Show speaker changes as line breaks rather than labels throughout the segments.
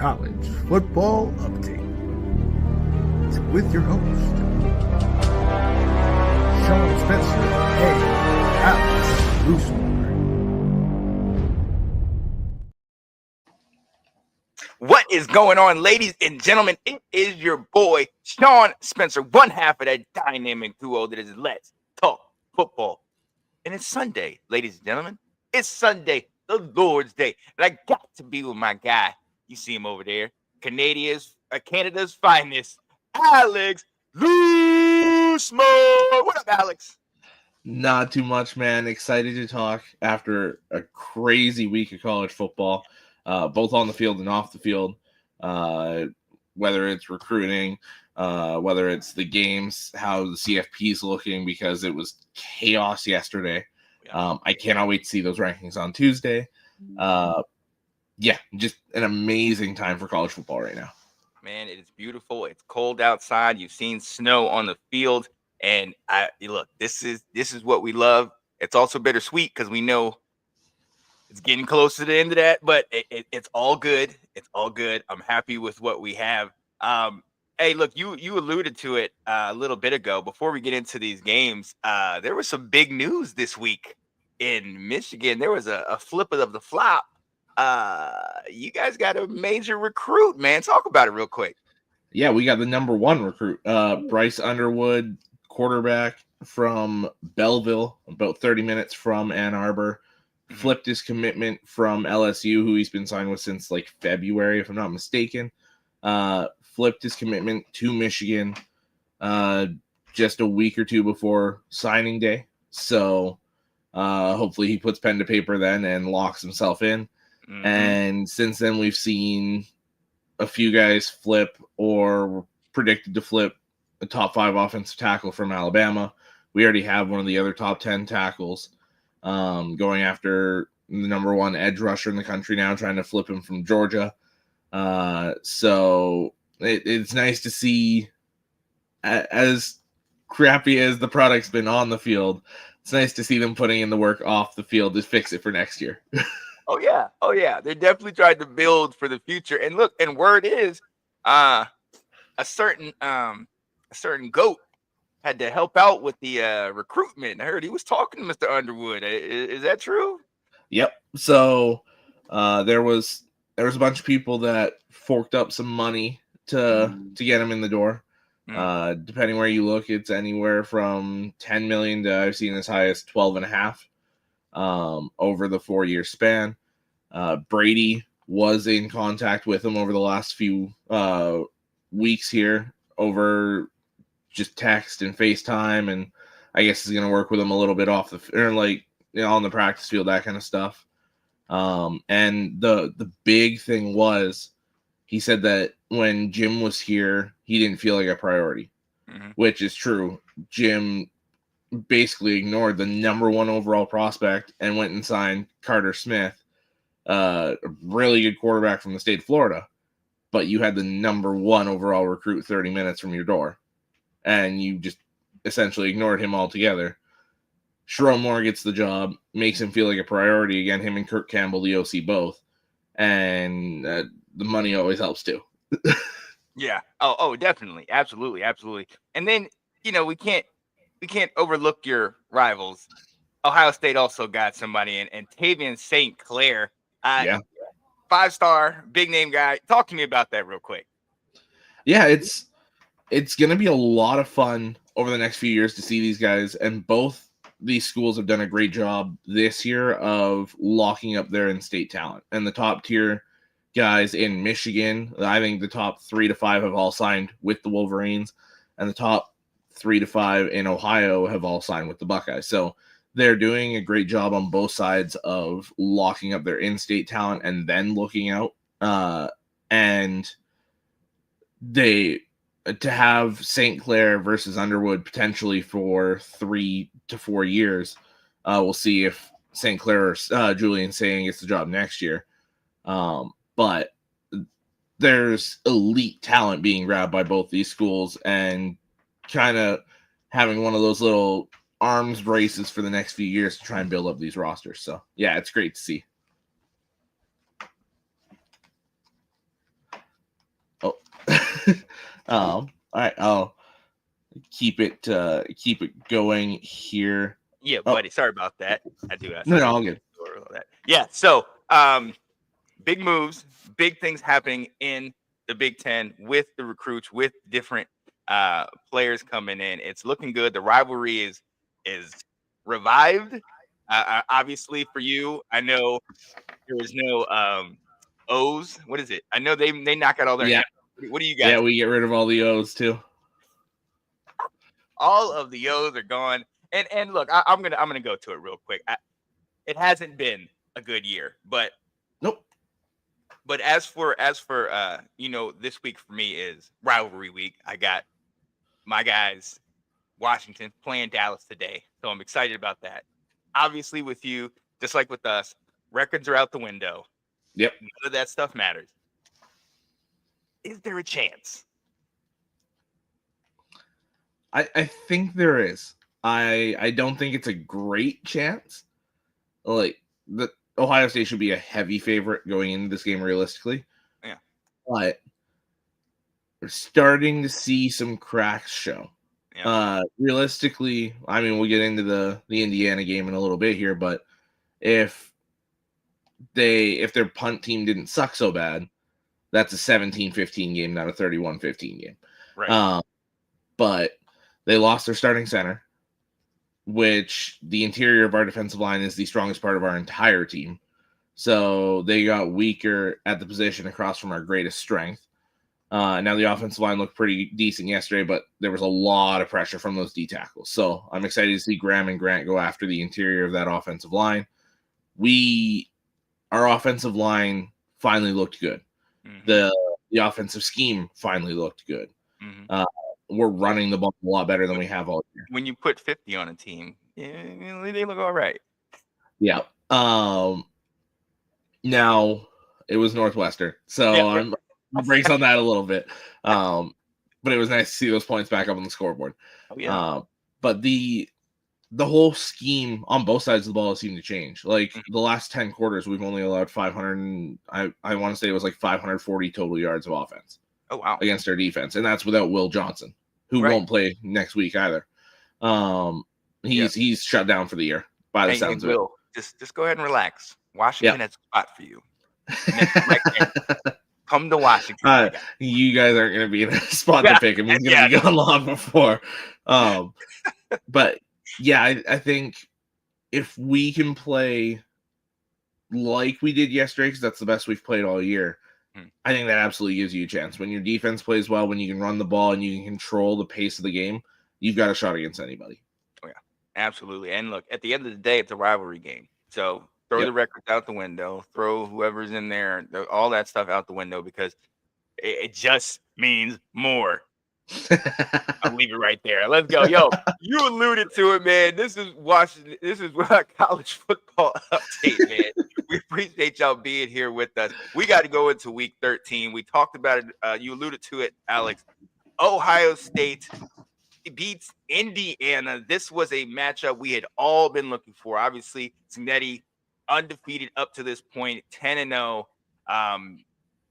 College Football Update with your host, Sean Spencer and Alex Roosmore.
What is going on, ladies and gentlemen? It is your boy, Sean Spencer, one half of that dynamic duo that is Let's Talk Football. And it's Sunday, ladies and gentlemen. It's Sunday, the Lord's Day. And I got to be with my guy. You see him over there. Canada's finest, Alex Roosmore. What up, Alex?
Not too much, man. Excited to talk after a crazy week of college football, both on the field and off the field, whether it's recruiting, whether it's the games, how the CFP is looking, because it was chaos yesterday. I cannot wait to see those rankings on Tuesday. Just an amazing time for college football right now.
Man, it is beautiful. It's cold outside. You've seen snow on the field. And look, this is what we love. It's also bittersweet because we know it's getting close to the end of that, but it's all good. It's all good. I'm happy with what we have. Hey, look, you alluded to it a little bit ago. Before we get into these games, there was some big news this week in Michigan. There was a flip of the flop. You guys got a major recruit, man. Talk about it real quick.
Yeah, we got the number one recruit, Bryce Underwood, quarterback from Belleville, about 30 minutes from Ann Arbor. Flipped his commitment from LSU, who he's been signed with since like February, if I'm not mistaken. Flipped his commitment to Michigan just a week or two before signing day. So hopefully he puts pen to paper then and locks himself in. Mm-hmm. And since then, we've seen a few guys flip or were predicted to flip a top 5 offensive tackle from Alabama. We already have one of the other top 10 tackles going after the number one edge rusher in the country now, trying to flip him from Georgia. So it's nice to see, as crappy as the product's been on the field, it's nice to see them putting in the work off the field to fix it for next year.
Oh yeah. They're definitely trying to build for the future. And look, and word is, a certain GOAT had to help out with the recruitment. I heard he was talking to Mr. Underwood. Is that true?
Yep. So there was a bunch of people that forked up some money to get him in the door. Depending where you look, it's anywhere from $10 million to I've seen as high as 12.5 over the 4-year span. Brady was in contact with him over the last few weeks here over just text and FaceTime, and I guess he's going to work with him a little bit off on the practice field, that kind of stuff. And the big thing was, he said that when Jim was here, he didn't feel like a priority, which is true. Jim basically ignored the number one overall prospect and went and signed Carter Smith, a really good quarterback from the state of Florida, but you had the number one overall recruit 30 minutes from your door, and you just essentially ignored him altogether. Sherrone Moore gets the job, makes him feel like a priority again, him and Kirk Campbell, the OC, both, and the money always helps too.
Yeah. Oh, definitely. Absolutely. And then, we can't overlook your rivals. Ohio State also got somebody and Tavian St. Clair. 5-star, big name guy. Talk to me about that real quick.
Yeah, it's going to be a lot of fun over the next few years to see these guys, and both these schools have done a great job this year of locking up their in-state talent. And the top tier guys in Michigan, I think the top 3 to 5 have all signed with the Wolverines, and the top 3 to 5 in Ohio have all signed with the Buckeyes. So they're doing a great job on both sides of locking up their in-state talent and then looking out. And to have St. Clair versus Underwood potentially for 3 to 4 years, we'll see if St. Clair or Julian Saying gets the job next year. But there's elite talent being grabbed by both these schools, and kind of having one of those little arms races for the next few years to try and build up these rosters. So yeah, it's great to see. All right, I'll keep it going here.
Yeah,
Oh,
buddy. Sorry about that. I do have
no,
to
all good.
all that. Yeah. So, big moves, big things happening in the Big Ten with the recruits, with different players coming in. It's looking good. The rivalry is revived. Obviously, for you, I know there was no O's. What is it? I know they knock out all their
Yeah,
M's. What do you
yeah,
guys?
we get rid of all the O's too.
All of the O's are gone. And look, I'm gonna go to it real quick. It hasn't been a good year, but
Nope.
as for this week for me is rivalry week. I got my guys Washington playing Dallas today, so I'm excited about that. Obviously, with you, just like with us, records are out the window.
Yep.
None of that stuff matters. Is there a chance?
I think there is. I don't think it's a great chance. Like the Ohio State should be a heavy favorite going into this game realistically.
Yeah.
But we're starting to see some cracks show.
Yeah.
Realistically, I mean, we'll get into the Indiana game in a little bit here, but if their punt team didn't suck so bad, that's a 17-15 game, not a 31-15 game.
Right.
But they lost their starting center, which the interior of our defensive line is the strongest part of our entire team. So they got weaker at the position across from our greatest strength. Now the offensive line looked pretty decent yesterday, but there was a lot of pressure from those D tackles. So I'm excited to see Graham and Grant go after the interior of that offensive line. Our offensive line finally looked good.
Mm-hmm.
The offensive scheme finally looked good.
Mm-hmm.
We're running the ball a lot better than we have all year.
When you put 50 on a team, yeah, they look all right.
Yeah. Now it was Northwestern, so
Yeah.
I'm breaks on that a little bit. But it was nice to see those points back up on the scoreboard.
Oh, yeah.
But the whole scheme on both sides of the ball has seemed to change. Like the last 10 quarters, we've only allowed 500. I want to say it was like 540 total yards of offense.
Oh, wow.
Against our defense, and that's without Will Johnson, who won't play next week either. He's shut down for the year by the sounds of it.
Just go ahead and relax. Washington has a spot for you. Come to Washington.
You guys aren't going to be in a spot to pick him. He's going to be gone long before. But yeah, I think if we can play like we did yesterday, because that's the best we've played all year, I think that absolutely gives you a chance. When your defense plays well, when you can run the ball and you can control the pace of the game, you've got a shot against anybody.
Oh, yeah, absolutely. And look, at the end of the day, it's a rivalry game. So throw the records out the window, throw whoever's in there, all that stuff out the window, because it just means more. I'll leave it right there. Let's go. Yo, you alluded to it, man. This is Washington. This is college football update, man. We appreciate y'all being here with us. We got to go into week 13. We talked about it. You alluded to it, Alex. Ohio State beats Indiana. This was a matchup we had all been looking for. Obviously, Jeanty undefeated up to this point, 10-0.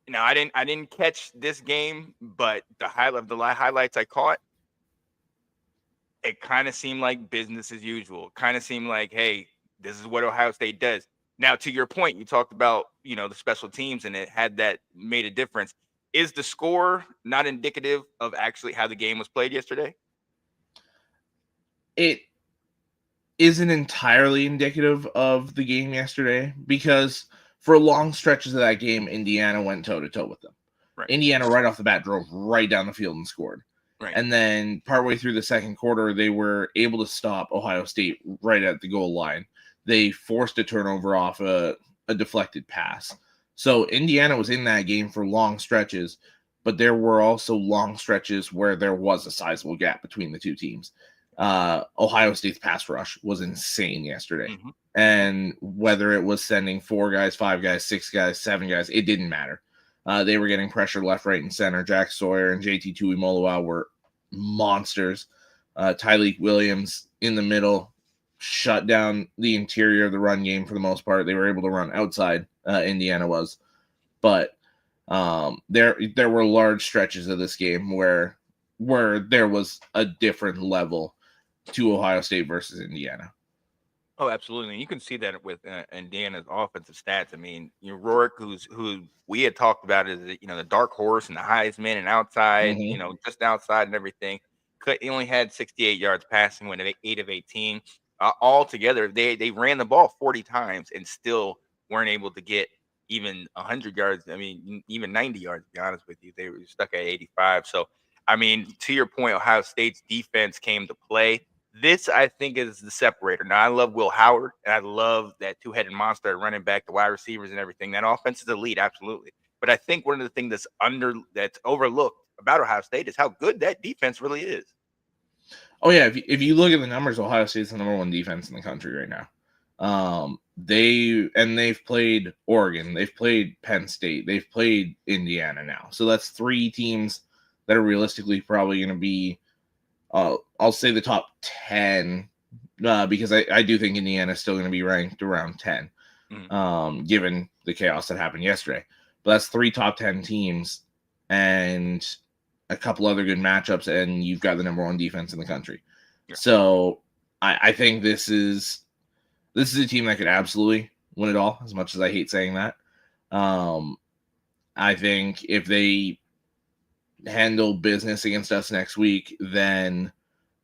Now I didn't catch this game, but the highlights I caught, it kind of seemed like business as usual. Kind of seemed like, hey, this is what Ohio State does. Now, to your point, you talked about, the special teams, and it made a difference. Is the score not indicative of actually how the game was played yesterday?
It isn't entirely indicative of the game yesterday, because for long stretches of that game, Indiana went toe-to-toe with them.
Right.
Indiana right off the bat drove right down the field and scored.
Right.
And then partway through the second quarter, they were able to stop Ohio State right at the goal line. They forced a turnover off a deflected pass. So Indiana was in that game for long stretches, but there were also long stretches where there was a sizable gap between the two teams. Ohio State's pass rush was insane yesterday.
Mm-hmm.
And whether it was sending 4 guys, 5 guys, 6 guys, 7 guys, it didn't matter. They were getting pressure left, right, and center. Jack Sawyer and JT Tuimoloau were monsters. Tyleik Williams in the middle shut down the interior of the run game for the most part. They were able to run outside, Indiana was. But There were large stretches of this game where there was a different level to Ohio State versus Indiana.
Oh, absolutely. And you can see that with Indiana's offensive stats. I mean, Rourke, who we had talked about as the dark horse and the Heisman and outside, just outside and everything. He only had 68 yards passing, went 8 of 18. Altogether, they ran the ball 40 times and still weren't able to get even 100 yards. I mean, even 90 yards, to be honest with you. They were stuck at 85. So, I mean, to your point, Ohio State's defense came to play. This, I think, is the separator. Now, I love Will Howard, and I love that two-headed monster at running back, the wide receivers and everything. That offense is elite, absolutely. But I think one of the things that's overlooked about Ohio State is how good that defense really is.
Oh, yeah. If you look at the numbers, Ohio State's the number one defense in the country right now. They've played Oregon, they've played Penn State, they've played Indiana now. So that's 3 teams that are realistically probably going to be, I'll say the top 10, because I do think Indiana is still going to be ranked around 10, given the chaos that happened yesterday. But that's 3 top 10 teams and a couple other good matchups, and you've got the number 1 defense in the country. Yeah. So I think this is a team that could absolutely win it all, as much as I hate saying that. I think if they handle business against us next week, then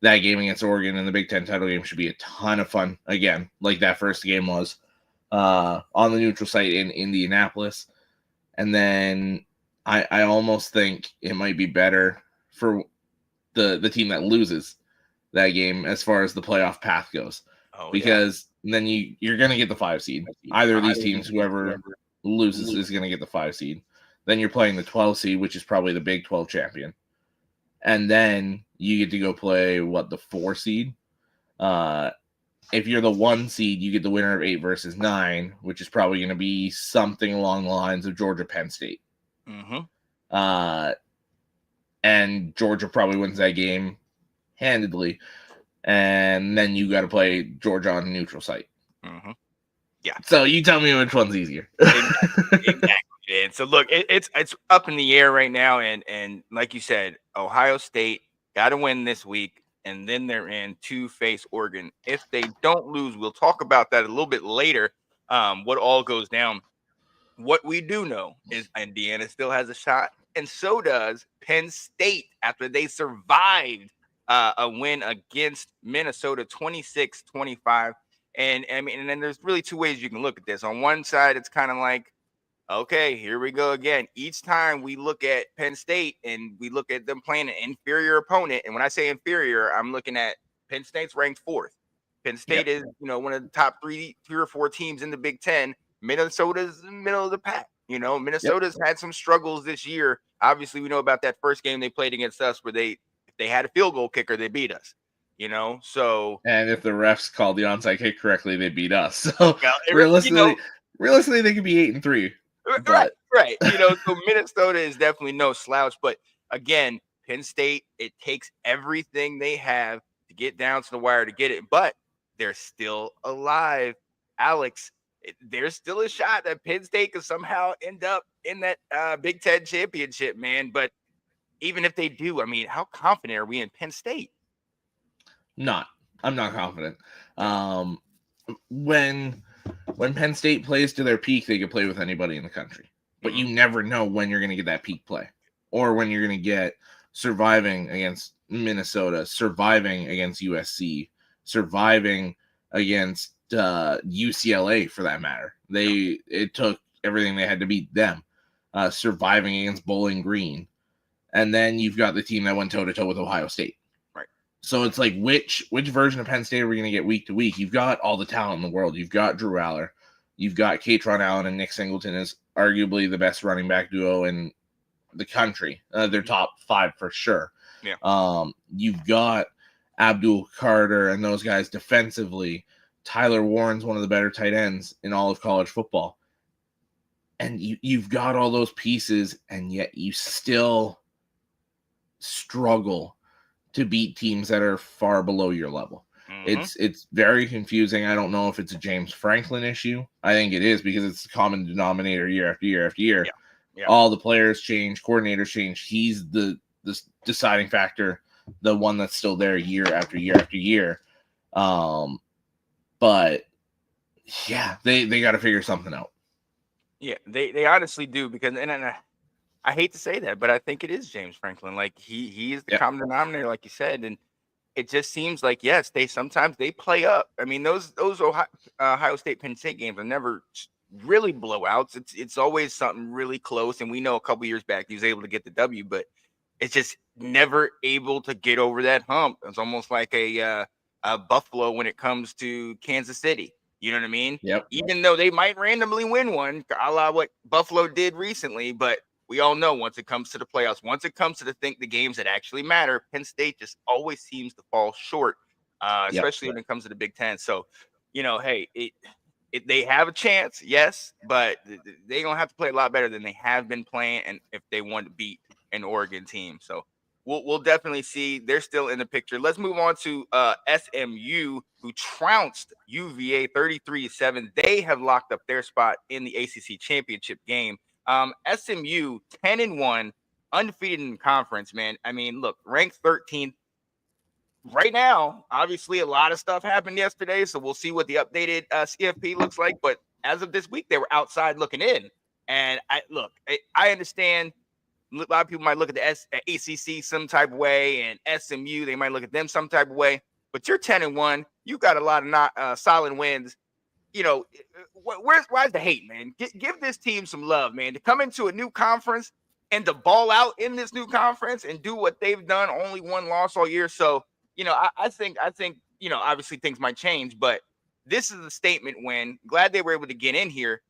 that game against Oregon in the Big Ten title game should be a ton of fun again, like that first game was on the neutral site in Indianapolis. And then I almost think it might be better for the team that loses that game as far as the playoff path goes, because then you're going to get the 5 seed. Either of these teams, whoever loses is going to get the 5 seed. Then you're playing the 12 seed, which is probably the Big 12 champion. And then you get to go play, the 4 seed? If you're the 1 seed, you get the winner of 8 versus 9, which is probably going to be something along the lines of Georgia-Penn State. And Georgia probably wins that game handedly. And then you got to play Georgia on a neutral site. Yeah. So you tell me which one's easier.
Exactly. And so look, it's up in the air right now, and like you said, Ohio State got to win this week, and then they're in to face Oregon. If they don't lose, we'll talk about that a little bit later. What all goes down. What we do know is Indiana still has a shot, and so does Penn State after they survived a win against Minnesota 26-25. And I mean, and then there's really 2 ways you can look at this. On one side, it's kind of like, okay, here we go again. Each time we look at Penn State and we look at them playing an inferior opponent, and when I say inferior, I'm looking at Penn State's ranked 4th. Penn State is, one of the top 3 or 4 teams in the Big Ten. Minnesota's in the middle of the pack. Minnesota's had some struggles this year. Obviously, we know about that first game they played against us where if they had a field goal kicker, they beat us. So, and
if the refs called the onside kick correctly, they beat us. So realistically, they could be 8-3.
Right. So Minnesota is definitely no slouch, but again, Penn State, it takes everything they have to get down to the wire to get it, but they're still alive. Alex, there's still a shot that Penn State could somehow end up in that Big Ten championship, man. But even if they do, I mean, how confident are we in Penn State?
I'm not confident. When Penn State plays to their peak, they can play with anybody in the country. But you never know when you're going to get that peak play, or when you're going to get surviving against Minnesota, surviving against USC, surviving against UCLA for that matter. It took everything they had to beat them, surviving against Bowling Green. And then you've got the team that went toe-to-toe with Ohio State.
Right.
So it's like, which version of Penn State are we going to get week to week? You've got all the talent in the world. You've got Drew Aller. You've got Katron Allen, and Nick Singleton is arguably the best running back duo in the country. They're top 5 for sure.
Yeah.
You've got Abdul Carter and those guys defensively. Tyler Warren's one of the better tight ends in all of college football. And you've got all those pieces, and yet you still struggle to beat teams that are far below your level. It's very confusing. I don't know if it's a James Franklin issue. I think it is, because it's a common denominator year after year after year.
Yeah.
All the players change, coordinators change. He's the deciding factor, the one that's still there year after year after year. But yeah, they got to figure something out.
Yeah, they honestly do, because and I hate to say that, but I think it is James Franklin. Like he is the
Yep.
common denominator, like you said, and it just seems like, yes, they sometimes they play up. I mean, those Ohio State Penn State games are never really blowouts. It's always something really close, and we know a couple years back he was able to get the W, but it's just never able to get over that hump. It's almost like a Buffalo when it comes to Kansas City. You know what I mean?
Yep.
Even though they might randomly win one, a la what Buffalo did recently, but we all know once it comes to the playoffs, once it comes to the games that actually matter, Penn State just always seems to fall short, especially when it comes to the Big Ten. So, hey, they have a chance, yes, but they're going to have to play a lot better than they have been playing, and if they want to beat an Oregon team. So we'll definitely see. They're still in the picture. Let's move on to SMU, who trounced UVA 33-7. They have locked up their spot in the ACC championship game. SMU 10-1, undefeated in conference, man. I mean, look, ranked 13th right now. Obviously, a lot of stuff happened yesterday, so we'll see what the updated CFP looks like. But as of this week, they were outside looking in. And I understand a lot of people might look at the ACC some type of way, and SMU, they might look at them some type of way. But you're 10-1. You got a lot of solid wins. Where's the hate, man? Give this team some love, man. To come into a new conference and to ball out in this new conference and do what they've done, only one loss all year. So, I think, obviously things might change, but this is a statement win. Glad they were able to get in here.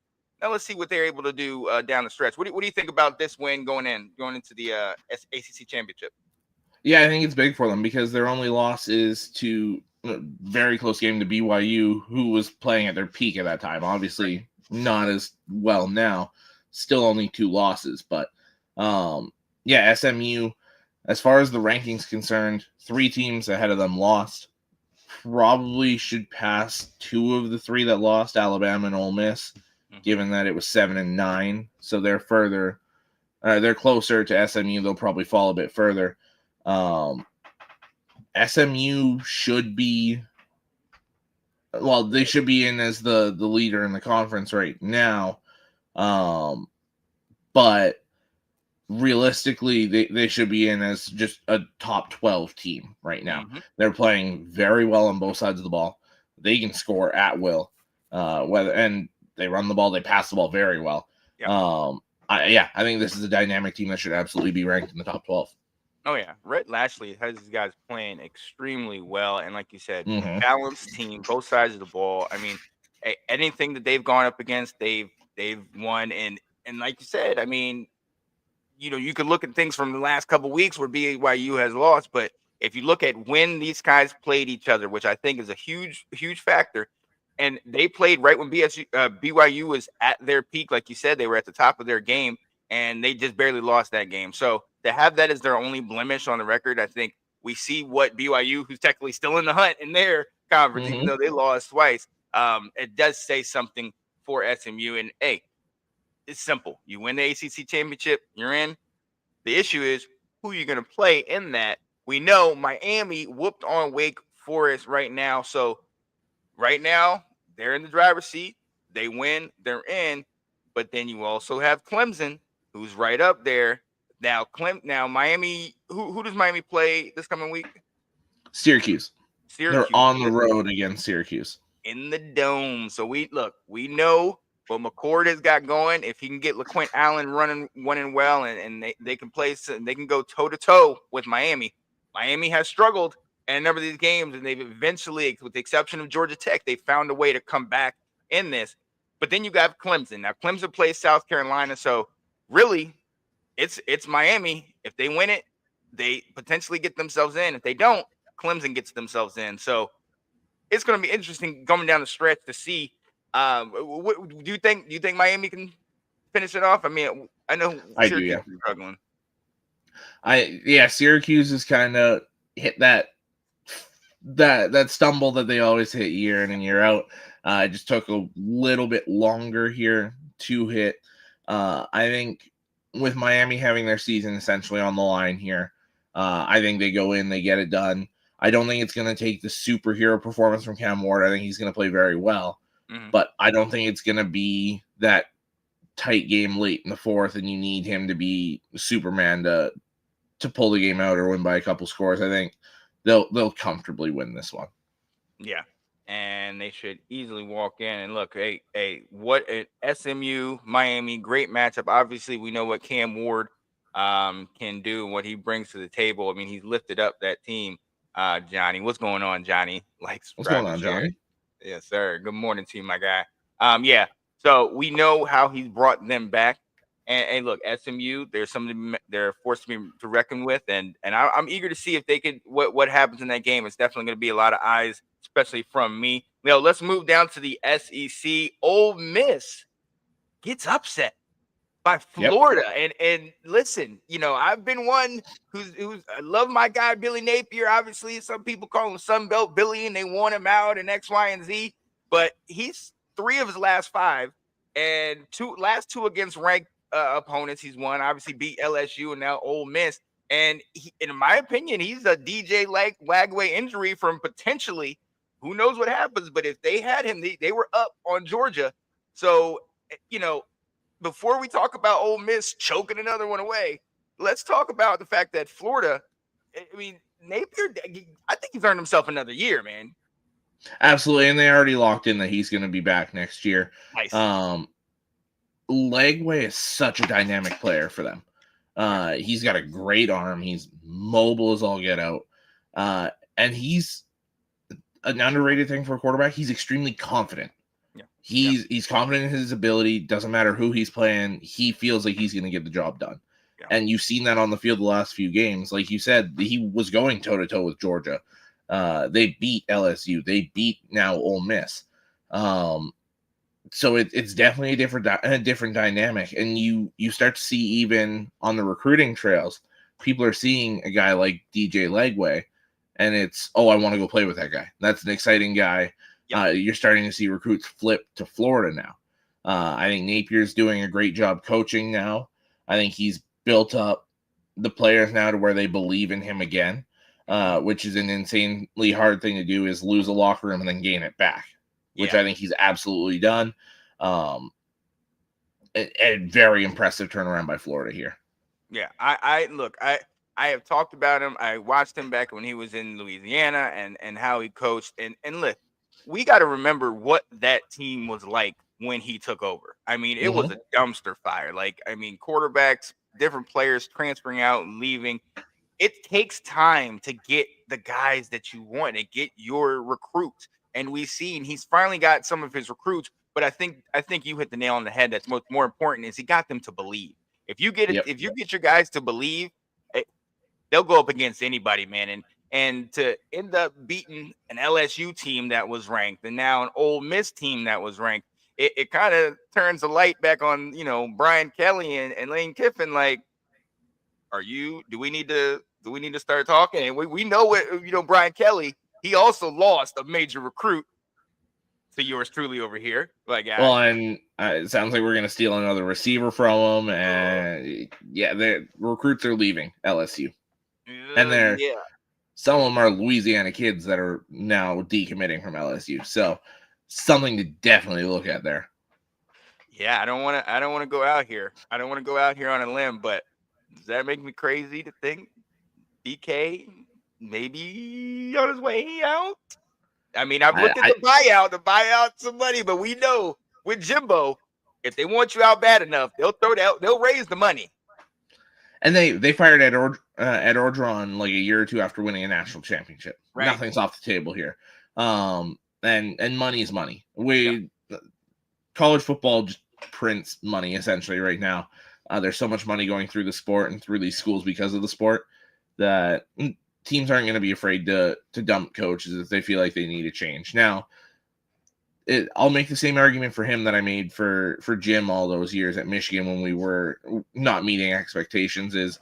Now let's see what they're able to do down the stretch. What do you think about this win going into the ACC championship?
Yeah, I think it's big for them because their only loss is to a very close game to BYU, who was playing at their peak at that time. Obviously, not as well now. Still only 2 losses, but SMU, as far as the rankings concerned, 3 teams ahead of them lost. Probably should pass 2 of the 3 that lost, Alabama and Ole Miss, given that it was 7-9. So they're further, they're closer to SMU. They'll probably fall a bit further. SMU should be, they should be in as the leader in the conference right now. But realistically, they should be in as just a top 12 team right now. Mm-hmm. They're playing very well on both sides of the ball. They can score at will. And they run the ball, they pass the ball very well. Yep. I think this is a dynamic team that should absolutely be ranked in the top 12.
Oh, yeah. Rhett Lashley has these guys playing extremely well. And like you said, balanced team, both sides of the ball. I mean, anything that they've gone up against, they've won. And like you said, I mean, you could look at things from the last couple of weeks where BYU has lost. But if you look at when these guys played each other, which I think is a huge, huge factor, and they played right when BYU was at their peak. Like you said, they were at the top of their game, and they just barely lost that game. So to have that as their only blemish on the record, I think we see what BYU, who's technically still in the hunt in their conference, even though they lost twice, it does say something for SMU. And, hey, it's simple. You win the ACC championship, you're in. The issue is who you're going to play in that. We know Miami whooped on Wake Forest right now. So right now, they're in the driver's seat. They win, they're in. But then you also have Clemson, who's right up there. Now, Miami, who does Miami play this coming week?
Syracuse. They're on the road against Syracuse.
In the Dome. So we know what McCord has got going. If he can get LaQuint Allen running well, and they can play, and they can go toe-to-toe with Miami. Miami has struggled in a number of these games, and they've eventually, with the exception of Georgia Tech, they found a way to come back in this. But then you got Clemson. Now, Clemson plays South Carolina, so really, it's Miami. If they win it, they potentially get themselves in. If they don't, Clemson gets themselves in. So it's going to be interesting going down the stretch to see. What do you think? Do you think Miami can finish it off? I mean, I know Syracuse is struggling.
Syracuse has kind of hit that stumble that they always hit year in and year out. It just took a little bit longer here to hit. I think with Miami having their season essentially on the line here, I think they go in, they get it done. I don't think it's going to take the superhero performance from Cam Ward. I think he's going to play very well, but I don't think it's going to be that tight game late in the fourth, and you need him to be Superman to pull the game out or win by a couple scores. I think they'll comfortably win this one.
Yeah. And they should easily walk in. And look, what an SMU Miami great matchup. Obviously, we know what Cam Ward can do and what he brings to the table. I mean, he's lifted up that team. Johnny, what's going on, Johnny?
What's going on, Johnny?
Yes, sir. Good morning to you, my guy. Yeah. So we know how he's brought them back. And look, SMU, there's something they're forced to be to reckon with, and I'm eager to see if they could what happens in that game. It's definitely going to be a lot of eyes, especially from me. Now let's move down to the SEC. Ole Miss gets upset by Florida, and listen, I've been one who's I love my guy Billy Napier. Obviously, some people call him Sunbelt Billy, and they want him out and X, Y, and Z. But he's 3 of his last 5, and last 2 against ranked opponents he's won. Obviously beat LSU and now Ole Miss, and in my opinion, he's a DJ Lagway injury from potentially, who knows what happens, but if they had him, they were up on Georgia. So before we talk about Ole Miss choking another one away, let's talk about the fact that Florida, I mean, Napier, I think he's earned himself another year, man.
Absolutely, and they already locked in that he's going to be back next year.
Nice.
Lagway is such a dynamic player for them. He's got a great arm. He's mobile as all get out. And he's an underrated thing for a quarterback. He's extremely confident.
Yeah.
He's confident in his ability. Doesn't matter who he's playing. He feels like he's going to get the job done. Yeah. And you've seen that on the field the last few games. Like you said, he was going toe-to-toe with Georgia. They beat LSU. They beat now Ole Miss. So it's definitely a different dynamic, and you start to see even on the recruiting trails, people are seeing a guy like DJ Lagway, and it's I want to go play with that guy. That's an exciting guy. Yep. You're starting to see recruits flip to Florida now. I think Napier's doing a great job coaching now. I think he's built up the players now to where they believe in him again, which is an insanely hard thing to do, is lose a locker room and then gain it back. Which I think he's absolutely done. A very impressive turnaround by Florida here.
Yeah, I have talked about him. I watched him back when he was in Louisiana and how he coached. And look, we got to remember what that team was like when he took over. I mean, it was a dumpster fire. Quarterbacks, different players transferring out and leaving. It takes time to get the guys that you want and get your recruits. And we've seen he's finally got some of his recruits, but I think you hit the nail on the head. That's more important is he got them to believe. If you get it, if you get your guys to believe, they'll go up against anybody, man. And to end up beating an LSU team that was ranked and now an Ole Miss team that was ranked, it kind of turns the light back on, Brian Kelly and Lane Kiffin. Like, do we need to start talking? And we know what, Brian Kelly, he also lost a major recruit to yours truly over here.
And it sounds like we're going to steal another receiver from them. And the recruits are leaving LSU. And some of them are Louisiana kids that are now decommitting from LSU. So something to definitely look at there.
Yeah, I don't want to go out here. I don't want to go out here on a limb, but does that make me crazy to think DK maybe on his way out? I mean, I've looked at the buyout some money, but we know with Jimbo, if they want you out bad enough, they'll raise the money.
And they fired Ed Orgeron like a year or two after winning a national championship. Right. Nothing's off the table here. And money is money. College football just prints money essentially right now. There's so much money going through the sport and through these schools because of the sport that teams aren't going to be afraid to dump coaches if they feel like they need a change. Now, I'll make the same argument for him that I made for Jim all those years at Michigan when we were not meeting expectations, is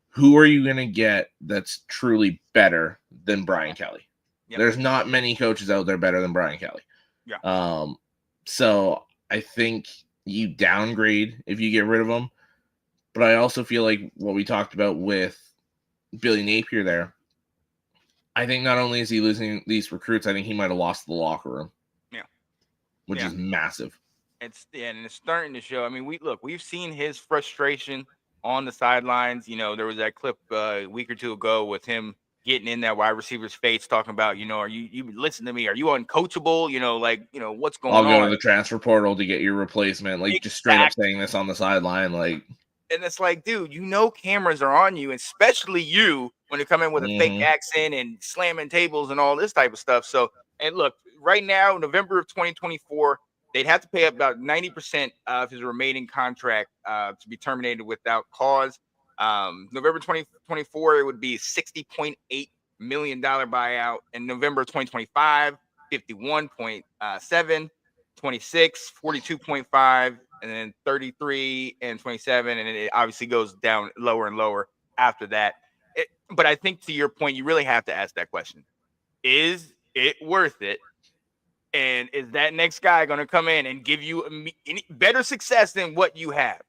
who are you going to get that's truly better than Brian Kelly? Yep. There's not many coaches out there better than Brian Kelly. Yeah. So I think you downgrade if you get rid of him. But I also feel like what we talked about with Billy Napier there, I think not only is he losing these recruits, I think he might have lost the locker room.
Yeah.
Which is massive.
And it's starting to show. I mean, we've seen his frustration on the sidelines. There was that clip a week or two ago with him getting in that wide receiver's face, talking about, are you listen to me? Are you uncoachable? What's going
I'll
on?
go to the transfer portal to get your replacement. Like, just straight up saying this on the sideline. Like,
and it's like, dude, cameras are on you, especially you when you come in with a fake accent and slamming tables and all this type of stuff. So, and look, right now, November of 2024, they'd have to pay about 90% of his remaining contract to be terminated without cause. November 2024, it would be $60.8 million buyout. In November 2025, 51.7, 26, 42.5, and then 33 and 27. And it obviously goes down lower and lower after that. But I think, to your point, you really have to ask that question. Is it worth it? And is that next guy going to come in and give you better success than what you have?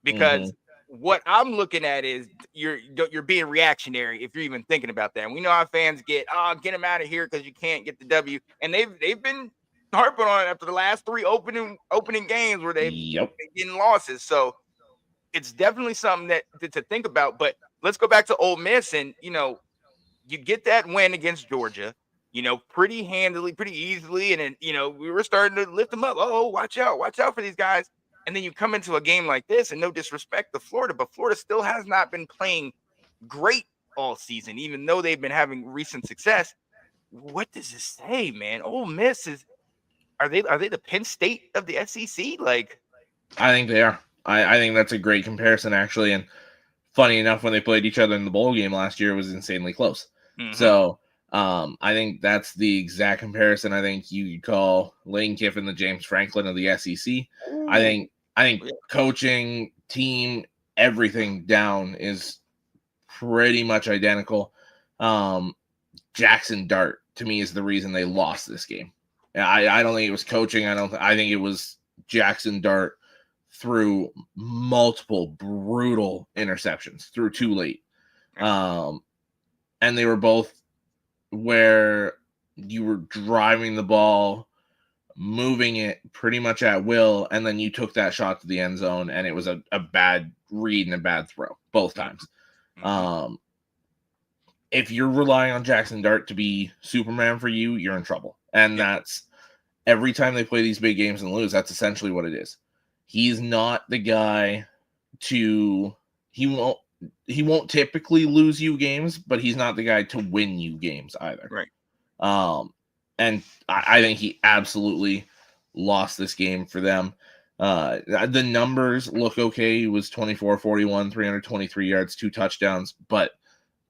Because what I'm looking at is you're being reactionary if you're even thinking about that. And we know how fans get him out of here because you can't get the W. And they've been harping on it after the last 3 opening games where they've been getting losses. So it's definitely something that to think about. But let's go back to Ole Miss, and you get that win against Georgia, pretty handily, pretty easily. And then, we were starting to lift them up. Oh, watch out for these guys. And then you come into a game like this, and no disrespect to Florida, but Florida still has not been playing great all season, even though they've been having recent success. What does this say, man? Ole Miss are they the Penn State of the SEC? Like,
I think they are. I think that's a great comparison, actually. And funny enough, when they played each other in the bowl game last year, it was insanely close. So I think that's the exact comparison. I think you could call Lane Kiffin the James Franklin of the SEC. I think coaching, team, everything down is pretty much identical. Jackson Dart, to me, is the reason they lost this game. I don't think it was coaching. I think it was Jackson Dart threw multiple brutal interceptions, threw too late. And they were both where you were driving the ball, moving it pretty much at will, and then you took that shot to the end zone, and it was a bad read and a bad throw both times. If you're relying on Jackson Dart to be Superman for you, you're in trouble. And that's every time they play these big games and lose, that's essentially what it is. He's not the guy he won't typically lose you games, but he's not the guy to win you games either.
Right.
And I think he absolutely lost this game for them. The numbers look okay. He was 24-41, 323 yards, 2 touchdowns, but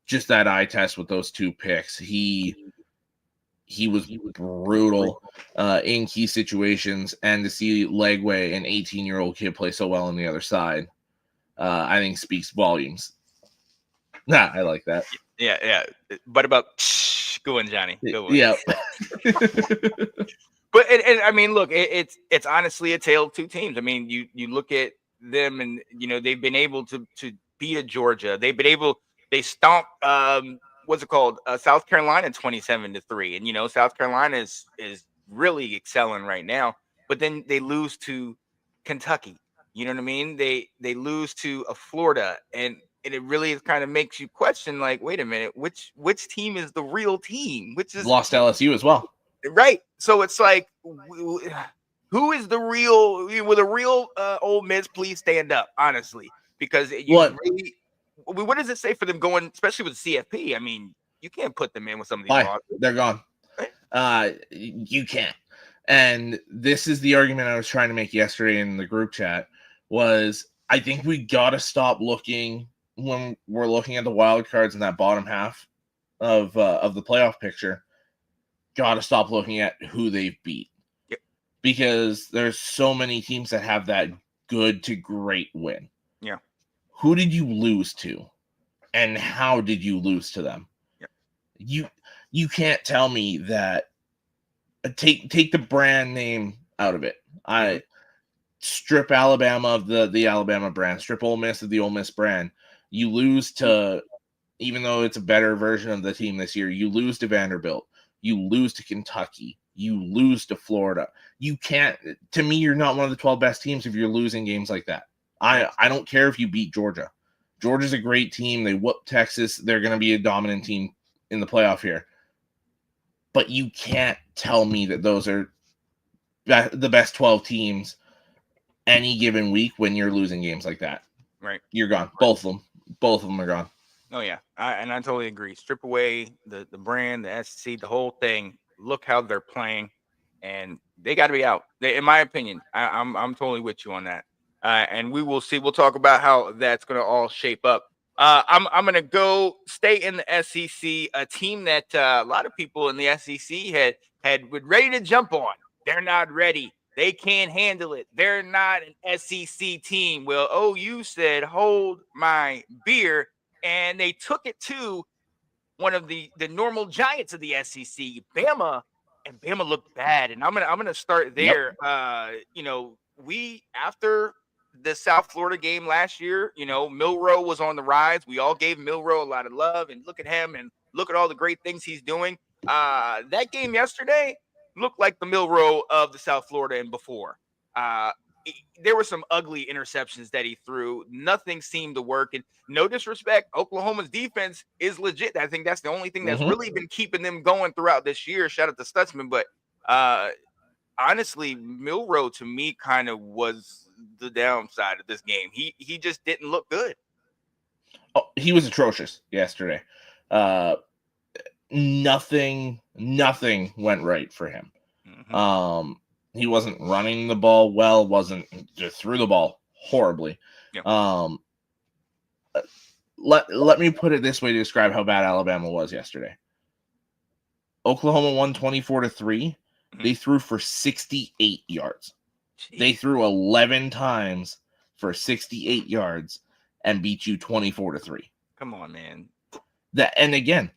just that eye test with those 2 picks, he was brutal in key situations, and to see Legway, an 18-year-old kid, play so well on the other side, I think speaks volumes. I like that.
Yeah. But about go in, Johnny. Go in.
Yeah.
But and I mean, look, it's honestly a tale of 2 teams. I mean, you look at them, and they've been able to beat a Georgia. They stomped what's it called? South Carolina 27-3. And South Carolina is really excelling right now. But then they lose to Kentucky. You know what I mean? They lose to a Florida, and it really kind of makes you question, like, wait a minute, which team is the real team? Which is
lost LSU as well.
Right. So it's like, who is the real? Will the real Ole Miss please stand up, honestly? Because what does it say for them going, especially with CFP? I mean, you can't put them in with some of these losses.
They're gone. You can't. And this is the argument I was trying to make yesterday in the group chat, was I think we got to stop looking when we're looking at the wild cards in that bottom half of the playoff picture. Got to stop looking at who they've beat.
Yep.
Because there's so many teams that have that good to great win.
Yeah.
Who did you lose to? And how did you lose to them?
Yeah.
You can't tell me that take the brand name out of it. strip Alabama of the Alabama brand, strip Ole Miss of the Ole Miss brand. You lose to, even though it's a better version of the team this year, you lose to Vanderbilt, you lose to Kentucky, you lose to Florida. You can't, to me, you're not one of the 12 best teams if you're losing games like that. I don't care if you beat Georgia. Georgia's a great team. They whooped Texas. They're going to be a dominant team in the playoff here. But you can't tell me that those are the best 12 teams any given week when you're losing games like that.
Right.
You're gone. Both of them are gone.
Oh, yeah. I totally agree. Strip away the brand, the SEC, the whole thing. Look how they're playing. And they got to be out. In my opinion, I'm totally with you on that. And we will see. We'll talk about how that's going to all shape up. I'm going to go stay in the SEC, a team that a lot of people in the SEC had ready to jump on. They're not ready. They can't handle it. They're not an SEC team. Well, OU said, hold my beer, and they took it to one of the normal giants of the SEC, Bama, and Bama looked bad. And I'm gonna start there. Yep. We after the South Florida game last year, Milroe was on the rise. We all gave Milroe a lot of love, and look at him and look at all the great things he's doing. That game yesterday looked like the Milroe of the South Florida and before. There were some ugly interceptions that he threw. Nothing seemed to work. And no disrespect, Oklahoma's defense is legit. I think that's the only thing that's really been keeping them going throughout this year. Shout out to Stutzman. But honestly, Milroe to me kind of was the downside of this game. He just didn't look good.
Oh, he was atrocious yesterday. Nothing went right for him. Mm-hmm. He wasn't running the ball well, just threw the ball horribly. Yep. Let me put it this way to describe how bad Alabama was yesterday. Oklahoma won 24-3. Mm-hmm. They threw for 68 yards. Jeez. They threw 11 times for 68 yards and beat you 24-3.
Come on, man.
And again,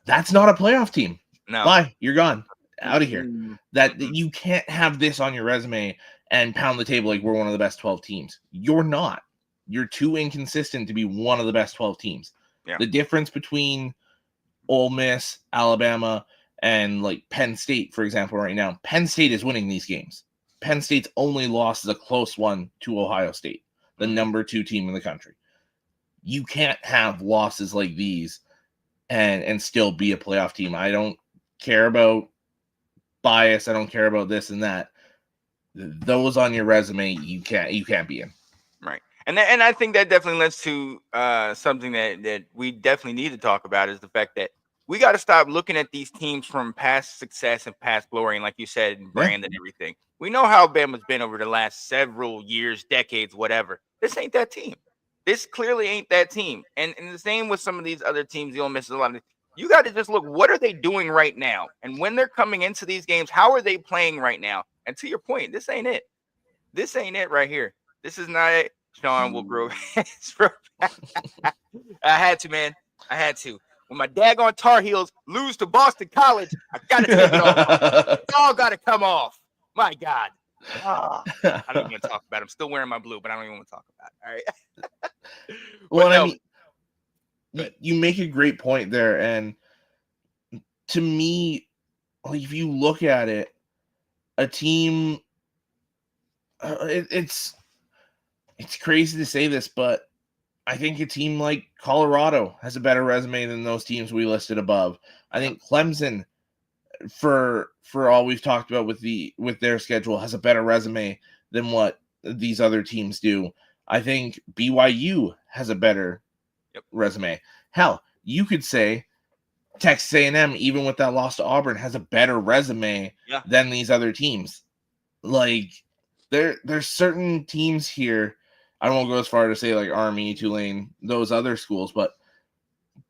that's not a playoff team.
No.
Bye. You're gone. Out of here. That you can't have this on your resume and pound the table like we're one of the best 12 teams. You're not. You're too inconsistent to be one of the best 12 teams. Yeah. The difference between Ole Miss, Alabama, and like Penn State, for example, right now, Penn State is winning these games. Penn State's only loss is a close one to Ohio State, the number 2 team in the country. You can't have losses like these and still be a playoff team. I don't care about bias. I don't care about this and that. Those on your resume, you can't be in.
Right. And I think that definitely leads to something that we definitely need to talk about is the fact that we got to stop looking at these teams from past success and past glory. And like you said, brand and everything. We know how Bama's been over the last several years, decades, whatever. This ain't that team. This clearly ain't that team. And the same with some of these other teams. You'll miss a lot of. You got to just look, what are they doing right now? And when they're coming into these games, how are they playing right now? And to your point, this ain't it. This ain't it right here. This is not it. Sean will grow. I had to, man. I had to. When my daggone Tar Heels lose to Boston College, I got to take it off. It's all got to come off. My God. I don't even want to talk about it. I'm still wearing my blue, but I don't even want to talk about it. All right.
Well, I mean, you make a great point there. And to me, if you look at it, a team, it's crazy to say this, but I think a team like Colorado has a better resume than those teams we listed above. I think Clemson, for all we've talked about with their schedule, has a better resume than what these other teams do. I think BYU has a better resume. Hell, you could say Texas A&M, even with that loss to Auburn, has a better resume than these other teams. Like, there's certain teams here. I won't go as far to say like Army, Tulane, those other schools, but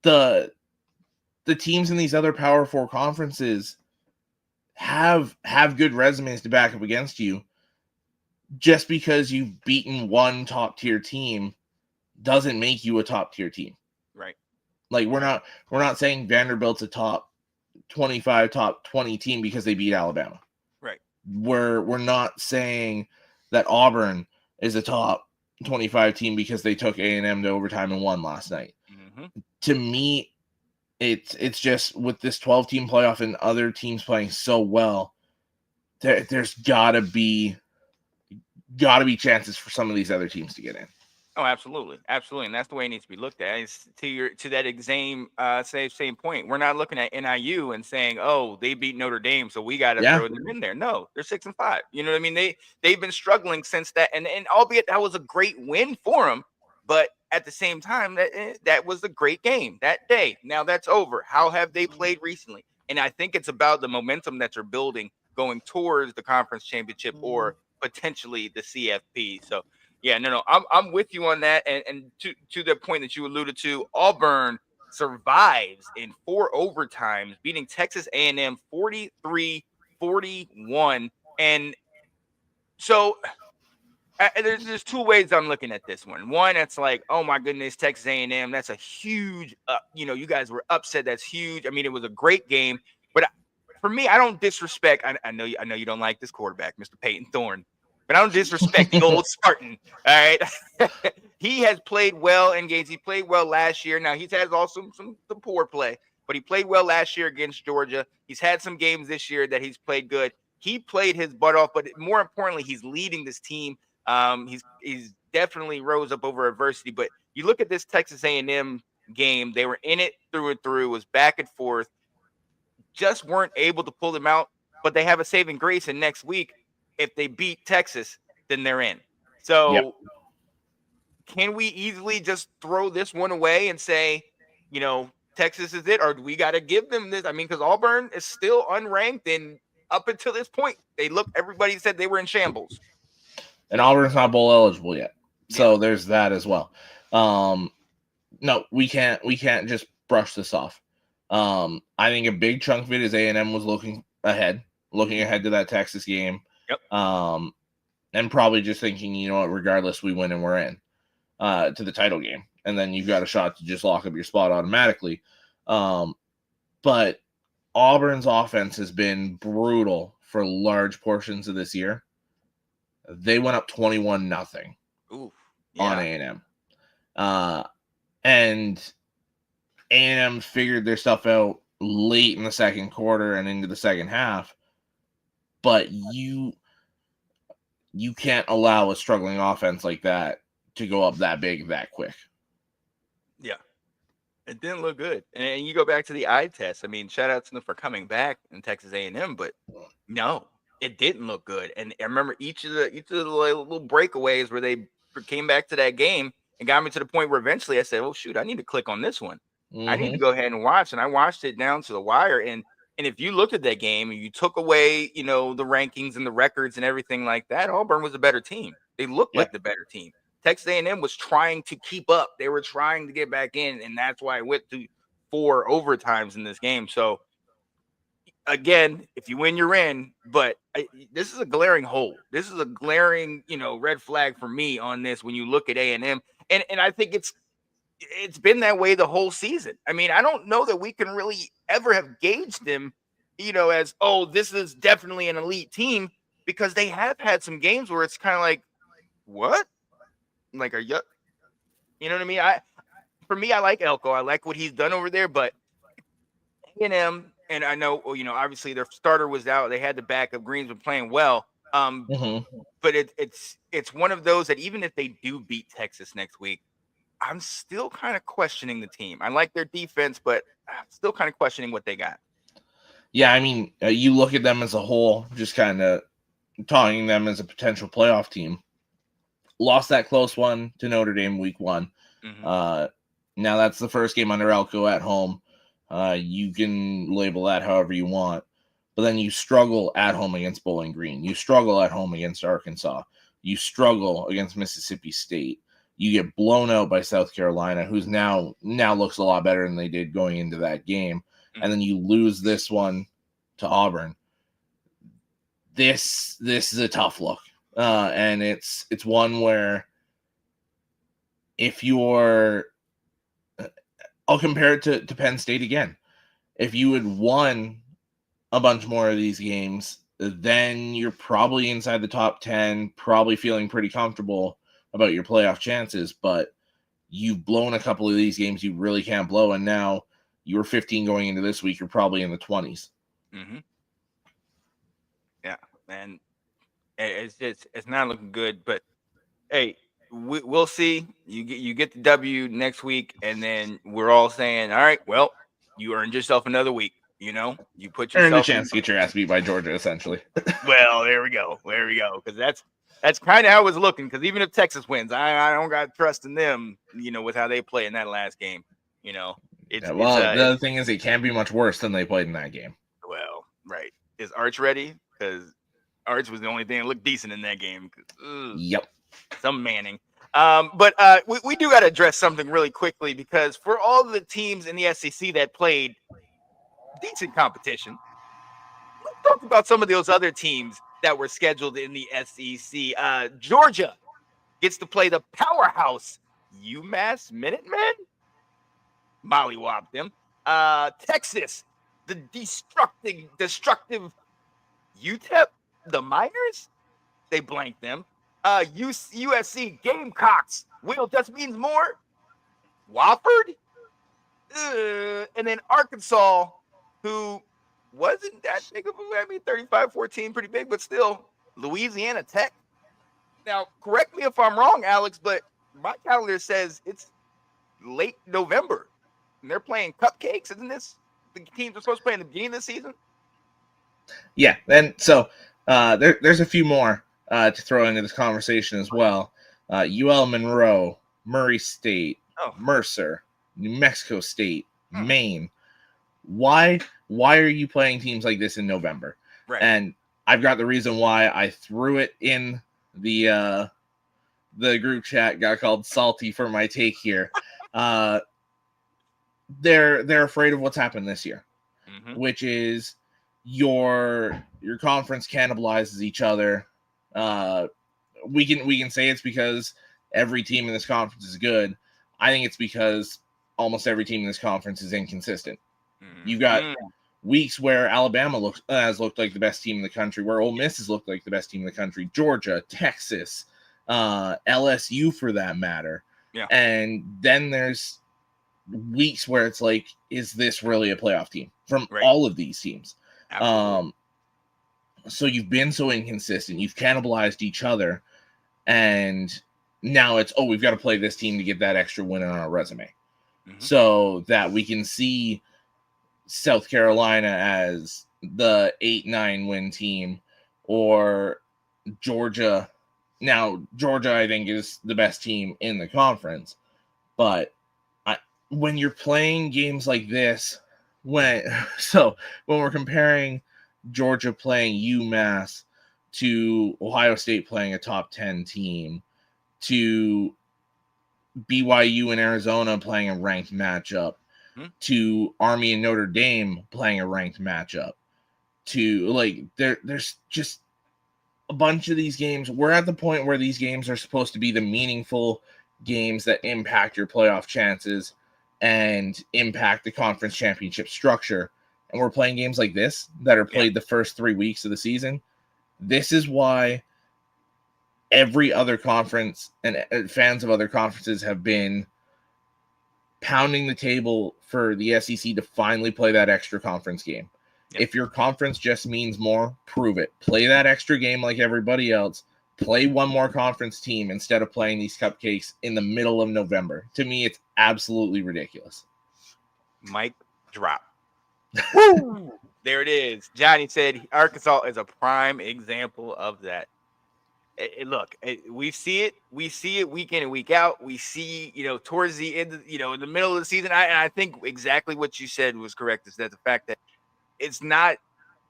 the teams in these other Power 4 conferences have good resumes to back up against you. Just because you've beaten one top tier team doesn't make you a top tier team.
Right.
Like we're not saying Vanderbilt's a top 25, top 20 team because they beat Alabama.
Right.
We're not saying that Auburn is a top 25 team because they took A&M to overtime and won last night.
Mm-hmm.
To me, it's just with this 12-team playoff and other teams playing so well, there's gotta be chances for some of these other teams to get in.
Oh, absolutely, and that's the way it needs to be looked at. It's to that same point. We're not looking at NIU and saying, "Oh, they beat Notre Dame, so we got to throw them in there." No, they're 6-5. You know what I mean? They've been struggling since that, and albeit that was a great win for them, but at the same time, that was a great game that day. Now that's over. How have they played recently? And I think it's about the momentum that you're building going towards the conference championship or potentially the CFP. So. Yeah, no, I'm with you on that. And to the point that you alluded to, Auburn survives in 4 overtimes, beating Texas A&M 43-41. And so there's 2 ways I'm looking at this one. One, it's like, oh my goodness, Texas A&M, that's a huge, you guys were upset. That's huge. I mean, it was a great game, but for me, I don't disrespect. I know you don't like this quarterback, Mr. Peyton Thorne. But I don't disrespect the old Spartan. All right. He has played well in games. He played well last year. Now he's had also some poor play, but he played well last year against Georgia. He's had some games this year that he's played good. He played his butt off, but more importantly, he's leading this team. He's definitely rose up over adversity. But you look at this Texas A&M game, they were in it through and through, was back and forth, just weren't able to pull them out. But they have a saving grace, and next week, if they beat Texas, then they're in. So Can we easily just throw this one away and say, Texas is it, or do we got to give them this? I mean, because Auburn is still unranked, and up until this point, everybody said they were in shambles.
And Auburn's not bowl eligible yet. So there's that as well. No, we can't just brush this off. I think a big chunk of it is A&M was looking ahead to that Texas game.
Yep.
And probably just thinking, regardless, we win and we're in to the title game. And then you've got a shot to just lock up your spot automatically. But Auburn's offense has been brutal for large portions of this year. They went up 21-0 on A&M. And A&M figured their stuff out late in the second quarter and into the second half. But you can't allow a struggling offense like that to go up that big that quick.
Yeah. It didn't look good. And you go back to the eye test. I mean, shout out to them for coming back in Texas A&M, but no, it didn't look good. And I remember each of the little breakaways where they came back to that game and got me to the point where eventually I said, oh, shoot, I need to click on this one. I need to go ahead and watch. And I watched it down to the wire. And if you looked at that game and you took away, the rankings and the records and everything like that, Auburn was a better team. They looked like the better team. Texas A&M was trying to keep up. They were trying to get back in, and that's why it went to 4 overtimes in this game. So, again, if you win, you're in. But this is a glaring hole. This is a glaring, red flag for me on this when you look at A&M. And I think it's been that way the whole season. I mean, I don't know that we can really ever have gauged them, as, oh, this is definitely an elite team, because they have had some games where it's kind of like, what? Like, are you know what I mean? For me, I like Elko. I like what he's done over there, but A&M, and I know, obviously their starter was out. They had the backup. Green's been playing well. But it's one of those that even if they do beat Texas next week, I'm still kind of questioning the team. I like their defense, but I'm still kind of questioning what they got.
Yeah, I mean, you look at them as a whole, just kind of talking them as a potential playoff team. Lost that close one to Notre Dame week 1. Now that's the first game under Elko at home. You can label that however you want. But then you struggle at home against Bowling Green. You struggle at home against Arkansas. You struggle against Mississippi State. You get blown out by South Carolina, who's now looks a lot better than they did going into that game. And then you lose this one to Auburn. This is a tough look. And it's one where if you're, I'll compare it to Penn State again. If you had won a bunch more of these games, then you're probably inside the top 10, probably feeling pretty comfortable about your playoff chances. But you've blown a couple of these games you really can't blow, and now you were 15 going into this week. You're probably in the 20s.
Mm-hmm. Yeah, and it's not looking good. But hey, we'll see. You get the W next week, and then we're all saying, all right, well, you earned yourself another week. You put
Earned a
yourself
chance to get your ass beat by Georgia, essentially.
Well, there we go. Because that's kind of how it was looking. Because even if Texas wins, I don't got trust in them. With how they play in that last game. The
other thing is, it can't be much worse than they played in that game.
Well, right. Is Arch ready? Because Arch was the only thing that looked decent in that game.
Yep.
Some Manning. But we do got to address something really quickly, because for all the teams in the SEC that played decent competition, let's talk about some of those other teams that were scheduled in the SEC. Georgia gets to play the powerhouse UMass Minutemen. Mollywopped them. Texas, the destructive UTEP, the Miners, they blanked them. USC Gamecocks, Will just means more. Wofford, and then Arkansas, who wasn't that big of a, 35-14, pretty big, but still. Louisiana Tech. Now, correct me if I'm wrong, Alex, but my calendar says it's late November, and they're playing cupcakes. Isn't this the teams are supposed to play in the beginning of the season?
Yeah, and so there's a few more to throw into this conversation as well. UL Monroe, Murray State, Mercer, New Mexico State, Maine. Why are you playing teams like this in November?
Right.
And I've got the reason why. I threw it in the group chat, got called salty for my take here. They're afraid of what's happened this year, which is your conference cannibalizes each other. We can say it's because every team in this conference is good. I think it's because almost every team in this conference is inconsistent. You've got weeks where Alabama has looked like the best team in the country, where Ole Miss has looked like the best team in the country, Georgia, Texas, LSU for that matter.
Yeah.
And then there's weeks where it's like, is this really a playoff team from all of these teams?
Absolutely.
So you've been so inconsistent, you've cannibalized each other, and now it's, we've got to play this team to get that extra win on our resume. So that we can see South Carolina as the 8-9 win team, or Georgia. Now, Georgia, I think, is the best team in the conference. But when you're playing games like this, when we're comparing Georgia playing UMass to Ohio State playing a top 10 team, to BYU and Arizona playing a ranked matchup, to Army and Notre Dame playing a ranked matchup, to there's just a bunch of these games. We're at the point where these games are supposed to be the meaningful games that impact your playoff chances and impact the conference championship structure. And we're playing games like this that are played the first 3 weeks of the season. This is why every other conference and fans of other conferences have been pounding the table for the SEC to finally play that extra conference game. Yep. If your conference just means more, prove it. Play that extra game like everybody else. Play one more conference team instead of playing these cupcakes in the middle of November. To me, it's absolutely ridiculous.
Mic drop. Woo! There it is. Johnny said Arkansas is a prime example of that. Look, we see it week in and week out. We see, towards the end, in the middle of the season. I think exactly what you said was correct. Is that the fact that it's not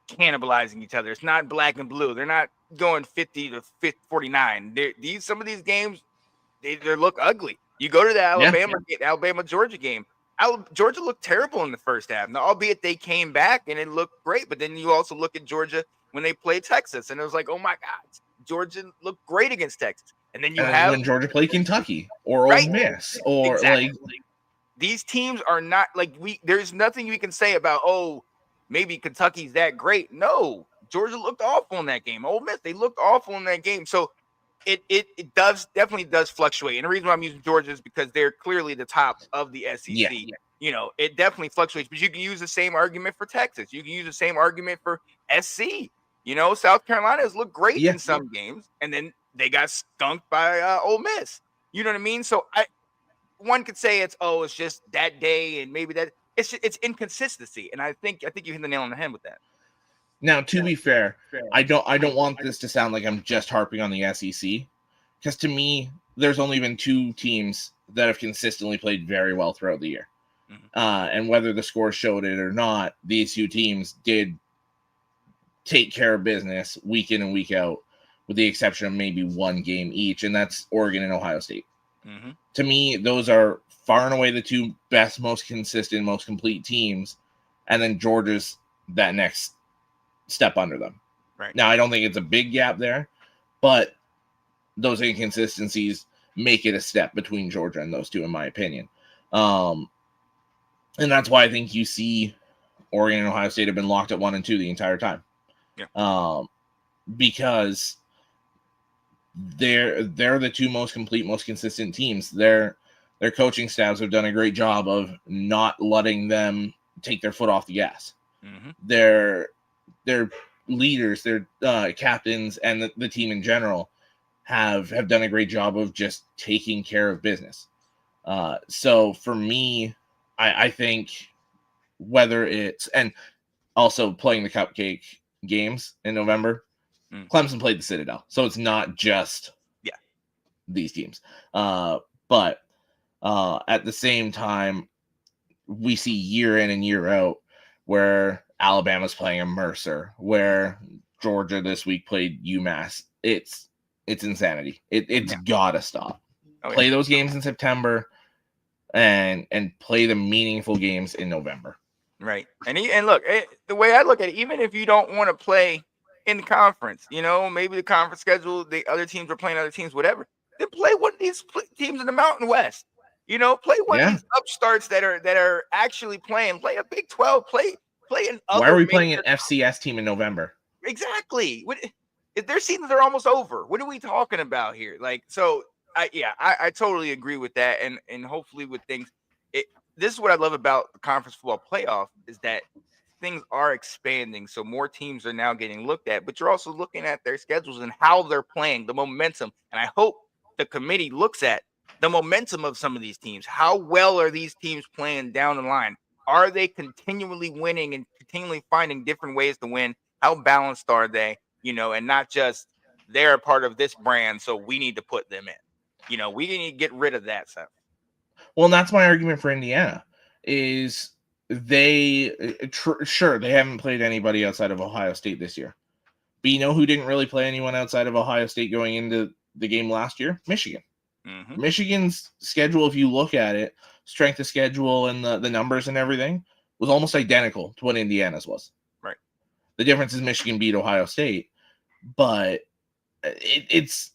cannibalizing each other. It's not black and blue. They're not going 50 to 49. Some of these games, they look ugly. You go to the Alabama Georgia game. Georgia looked terrible in the first half. Now, albeit they came back and it looked great, but then you also look at Georgia when they played Texas, and it was like, oh my God, Georgia looked great against Texas. And then when
Georgia played Kentucky or Ole Miss or
these teams are not there's nothing we can say about, maybe Kentucky's that great. No, Georgia looked awful in that game. Ole Miss, they looked awful in that game. So it definitely does fluctuate. And the reason why I'm using Georgia is because they're clearly the top of the SEC.
Yeah.
It definitely fluctuates. But you can use the same argument for Texas. You can use the same argument for SC. South Carolina has looked great in some games, and then they got skunked by Ole Miss. You know what I mean? So one could say it's just that day, and maybe that it's inconsistency. And I think you hit the nail on the head with that.
Now, to be fair, I don't want this to sound like I'm just harping on the SEC, because to me, there's only been 2 teams that have consistently played very well throughout the year. And whether the score showed it or not, these 2 teams did take care of business week in and week out, with the exception of maybe 1 game each, and that's Oregon and Ohio State. To me, those are far and away the 2 best, most consistent, most complete teams, and then Georgia's that next step under them.
Right.
Now, I don't think it's a big gap there, but those inconsistencies make it a step between Georgia and those 2, in my opinion. And that's why I think you see Oregon and Ohio State have been locked at 1 and 2 the entire time.
Yeah.
Because they're the 2 most complete, most consistent teams. Their coaching staffs have done a great job of not letting them take their foot off the gas. Their leaders, their captains, and the team in general have done a great job of just taking care of business. So for me, I think whether it's, and also playing the cupcake games in November, Clemson played the Citadel, so it's not just these teams. But at the same time, we see year in and year out where Alabama's playing a Mercer, where Georgia this week played UMass. It's insanity. It's gotta stop. Play those games in September and play the meaningful games in November.
Right. And look, the way I look at it, even if you don't want to play in the conference, maybe the conference schedule, the other teams are playing other teams, whatever, then play one of these teams in the Mountain West. Play one of these upstarts that are actually playing. Play a Big 12. Play an other.
Why are we playing an FCS team in November?
Exactly. If their seasons are almost over, what are we talking about here? I totally agree with that, and hopefully with things, this is what I love about the conference football playoff is that things are expanding. So more teams are now getting looked at, but you're also looking at their schedules and how they're playing, the momentum. And I hope the committee looks at the momentum of some of these teams. How well are these teams playing down the line? Are they continually winning and continually finding different ways to win? How balanced are they? And not just they're a part of this brand, so we need to put them in. We need to get rid of that stuff.
Well, and that's my argument for Indiana is they haven't played anybody outside of Ohio State this year. But who didn't really play anyone outside of Ohio State going into the game last year? Michigan. Michigan's schedule, if you look at it, strength of schedule and the numbers and everything, was almost identical to what Indiana's was.
Right.
The difference is Michigan beat Ohio State, but it's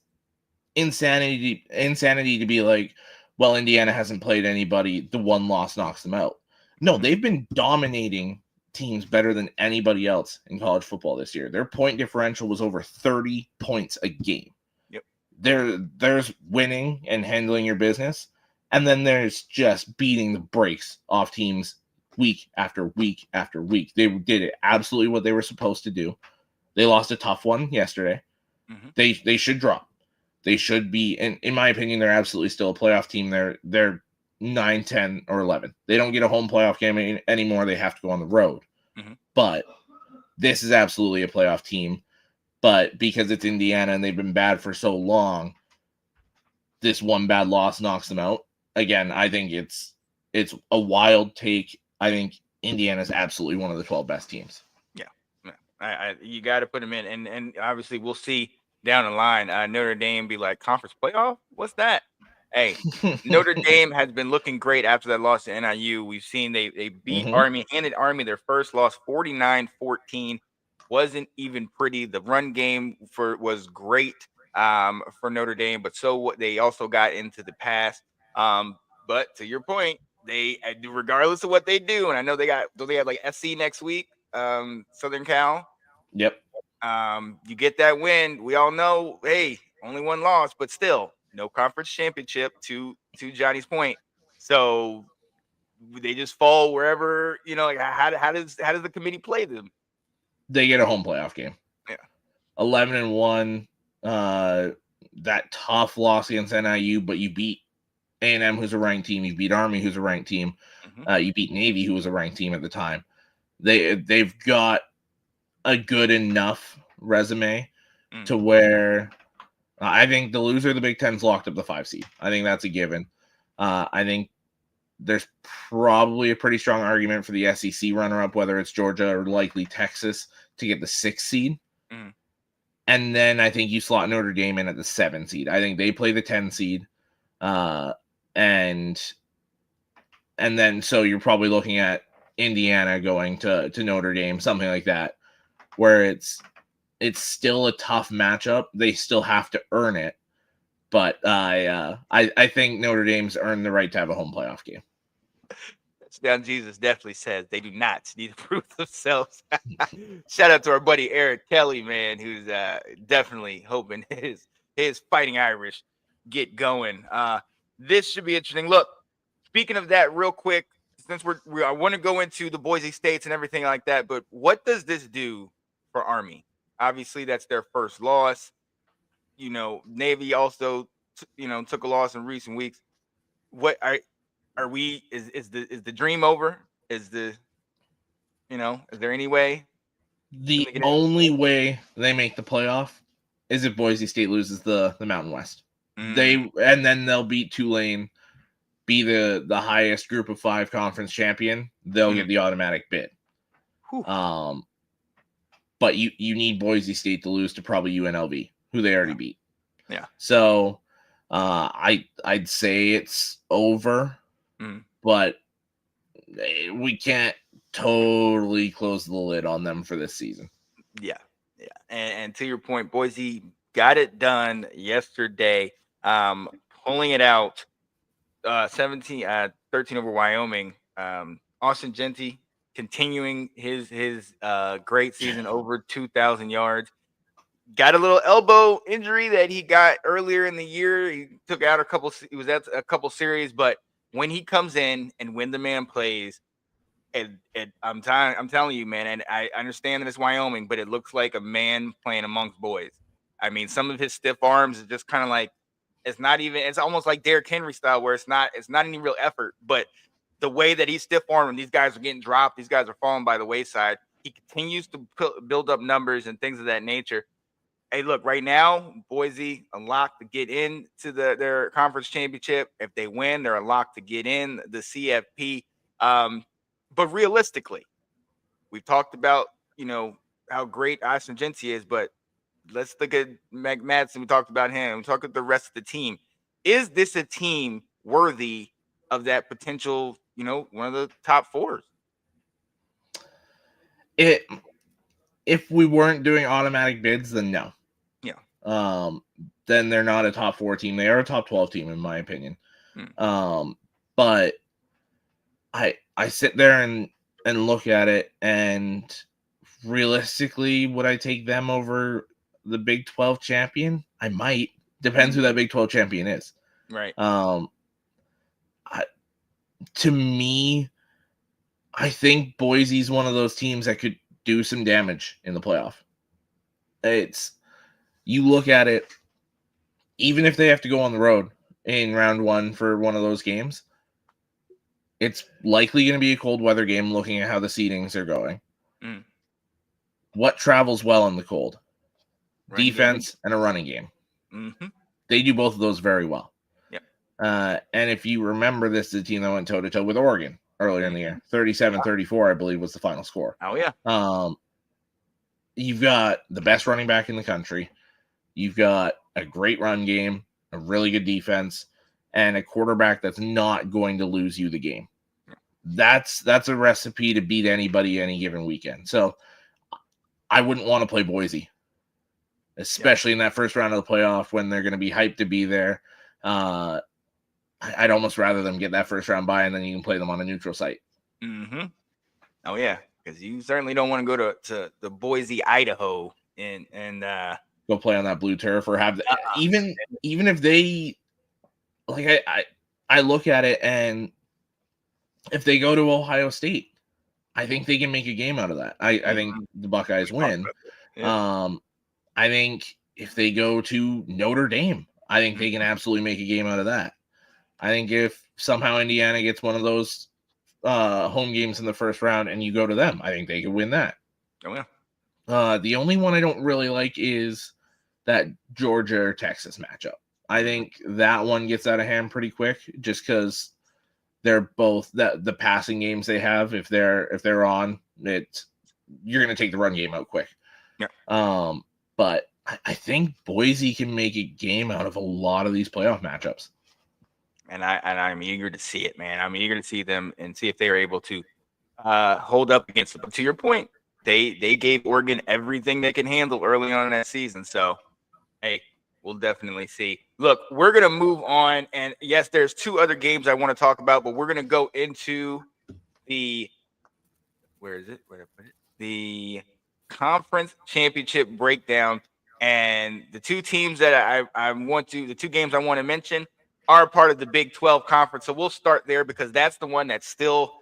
insanity to be like, well, Indiana hasn't played anybody. The one loss knocks them out. No, they've been dominating teams better than anybody else in college football this year. Their point differential was over 30 points a game.
Yep.
There's winning and handling your business, and then there's just beating the brakes off teams week after week after week. They did it absolutely what they were supposed to do. They lost a tough one yesterday. They should drop. They should be, in my opinion, they're absolutely still a playoff team. They're 9, 10, or 11. They don't get a home playoff game anymore. They have to go on the road. But this is absolutely a playoff team. But because it's Indiana and they've been bad for so long, this one bad loss knocks them out. Again, I think it's a wild take. I think Indiana's absolutely one of the 12 best teams.
Yeah. You got to put them in. And obviously we'll see down the line, Notre Dame be like, conference playoff? What's that? Hey, Notre Dame has been looking great after that loss to NIU. We've seen they beat Army, handed Army their first loss, 49-14. Wasn't even pretty. The run game was great for Notre Dame, but so they also got into the pass. But to your point, they, regardless of what they do, and I know they have like SC next week, Southern Cal.
Yep.
You get that win. We all know, hey, only one loss, but still no conference championship to Johnny's point. So they just fall wherever, like how does the committee play them?
They get a home playoff game.
Yeah.
11-1. That tough loss against NIU, but you beat A&M, who's a ranked team. You beat Army, who's a ranked team. You beat Navy, who was a ranked team at the time. They've got a good enough resume to where I think the loser of the Big Ten's locked up the 5 seed. I think that's a given. I think there's probably a pretty strong argument for the SEC runner-up, whether it's Georgia or likely Texas, to get the 6 seed. And then I think you slot Notre Dame in at the 7 seed. I think they play the 10 seed. And then so you're probably looking at Indiana going to Notre Dame, something like that, where it's still a tough matchup. They still have to earn it. But I think Notre Dame's earned the right to have a home playoff game.
Down Jesus definitely says they do not need to prove themselves. Shout out to our buddy Eric Kelly, man, who's definitely hoping his Fighting Irish get going. This should be interesting. Look, speaking of that, real quick, since I want to go into the Boise States and everything like that, but what does this do for Army? Obviously, that's their first loss. Navy also, took a loss in recent weeks. What are we? Is the dream over? Is there any way?
The only way they make the playoff is if Boise State loses the Mountain West. And then they'll beat Tulane, be the highest group of 5 conference champion. They'll get the automatic bid. But you need Boise State to lose to probably UNLV, who they already beat.
Yeah.
So I'd say it's over, but we can't totally close the lid on them for this season.
Yeah. And to your point, Boise got it done yesterday, pulling it out 13 over Wyoming. Austin Jeanty continuing his great season, over 2,000 yards. Got a little elbow injury that he got earlier in the year. He took out he was at a couple series, but when he comes in and when the man plays, and I'm telling you, man, and I understand that it's Wyoming, but it looks like a man playing amongst boys. I mean, some of his stiff arms is just kind of like, it's almost like Derrick Henry style, where it's not any real effort, but the way that he's stiff arming, these guys are getting dropped, these guys are falling by the wayside. He continues to build up numbers and things of that nature. Hey, look, right now, Boise unlocked to get into their conference championship. If they win, they're unlocked to get in the CFP. But realistically, we've talked about, how great Ashton Jeanty is, but let's look at Meg Madsen. We talked about him. We talked about the rest of the team. Is this a team worthy of that potential, one of the top 4s?
If we weren't doing automatic bids, then no.
Yeah.
Then they're not a top 4 team. They are a top 12 team, in my opinion. But I sit there and look at it, and realistically, would I take them over the Big 12 champion? I might. Depends who that Big 12 champion is.
Right.
To me, I think Boise's one of those teams that could do some damage in the playoff. You look at it, even if they have to go on the road in round 1 for one of those games, it's likely going to be a cold weather game looking at how the seedings are going. What travels well in the cold? Defense and a running game. They do both of those very well. Yeah. And if you remember, this is a team that went toe-to-toe with Oregon earlier in the year. 37-34, I believe, was the final score.
Oh, yeah.
You've got the best running back in the country. You've got a great run game, a really good defense, and a quarterback that's not going to lose you the game. That's a recipe to beat anybody any given weekend. So I wouldn't want to play Boise, especially in that first round of the playoff when they're going to be hyped to be there. I'd almost rather them get that first round bye, and then you can play them on a neutral site.
Oh, yeah, because you certainly don't want to go to the Boise, Idaho, and
go play on that blue turf or have even if they like I look at it, and if they go to Ohio State, I think they can make a game out of that. I think the Buckeyes win.
Yeah.
I think if they go to Notre Dame, I think they can absolutely make a game out of that. I think if somehow Indiana gets one of those home games in the first round and you go to them, I think they can win that.
Oh, yeah.
The only one I don't really like is that Georgia or Texas matchup. I think that one gets out of hand pretty quick, just because they're both the passing games they have. If they're on it, you're going to take the run game out quick.
Yeah.
But I think Boise can make a game out of a lot of these playoff matchups.
And I'm eager to see it, man. I'm eager to see them and see if they are able to hold up against it. But to your point, they gave Oregon everything they can handle early on in that season. So, hey, we'll definitely see. Look, we're going to move on. And, yes, there's two other games I want to talk about, but we're going to go into the – where is it? Where did I put it? The conference championship breakdown. And the two teams that the two games I want to mention are part of the Big 12 conference. So we'll start there because that's the one that's still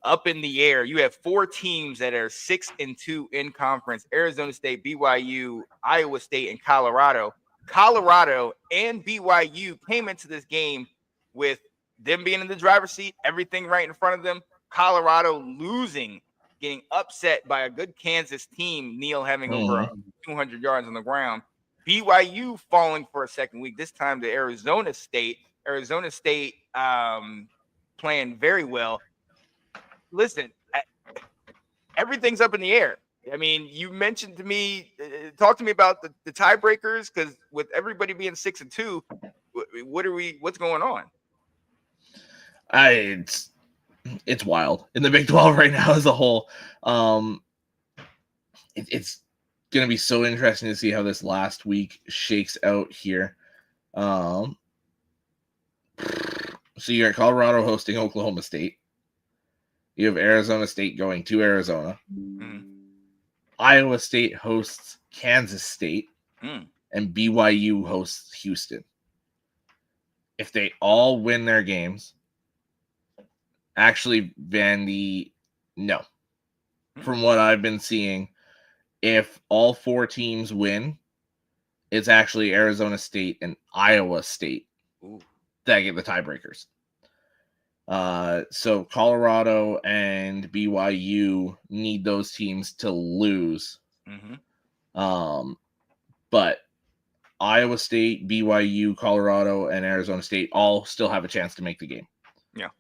up in the air. You have four teams that are 6-2 in conference: Arizona State, BYU, Iowa State, and Colorado. Colorado and BYU came into this game with them being in the driver's seat, everything right in front of them. Colorado losing, getting upset by a good Kansas team, Neal having over 200 yards on the ground. BYU falling for a second week, this time to Arizona State. Arizona State playing very well. Listen, everything's up in the air. I mean, you mentioned to me, talk to me about the tiebreakers, because with everybody being 6-2, what's going on?
It's wild in the Big 12 right now as a whole. It's going to be so interesting to see how this last week shakes out here. So you got Colorado hosting Oklahoma State. You have Arizona State going to Arizona. Iowa State hosts Kansas State. And BYU hosts Houston. If they all win their games, actually, Vandy, no. From what I've been seeing, if all four teams win, it's actually Arizona State and Iowa State that get the tiebreakers. So Colorado and BYU need those teams to lose. But Iowa State, BYU, Colorado, and Arizona State all still have a chance to make the game.
Yeah.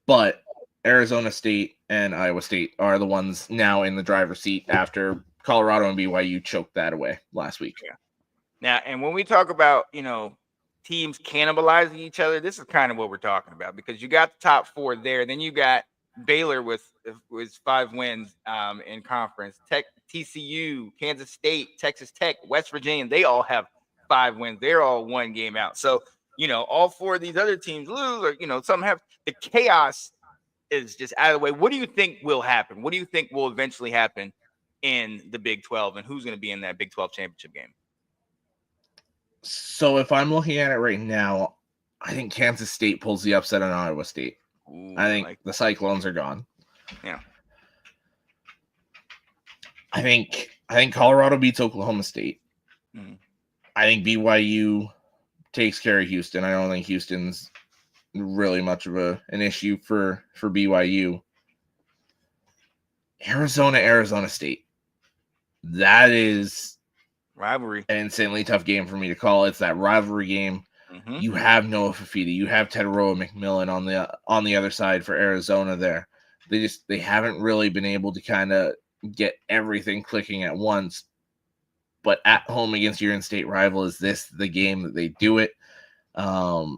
But Arizona State and Iowa State are the ones now in the driver's seat after Colorado and BYU choked that away last week.
Yeah. Now, and when we talk about, teams cannibalizing each other, this is kind of what we're talking about, because you got the top four there. Then you got Baylor with 5 wins in conference. TCU, Kansas State, Texas Tech, West Virginia, they all have 5 wins. They're all one game out. So, all four of these other teams lose, or, some have. The chaos is just out of the way. What do you think will happen? What do you think will eventually happen in the Big 12, and who's going to be in that Big 12 championship game?
So if I'm looking at it right now, I think Kansas State pulls the upset on Iowa State. I think the Cyclones are gone.
Yeah.
I think Colorado beats Oklahoma State. I think BYU takes care of Houston. I don't think Houston's really much of an issue for BYU. Arizona State. That is
rivalry.
An insanely tough game for me to call. It's that rivalry game. You have Noah Fafita. You have Tedoroa McMillan on the other side for Arizona there. They haven't really been able to kind of get everything clicking at once. But at home against your in-state rival, is this the game that they do it? I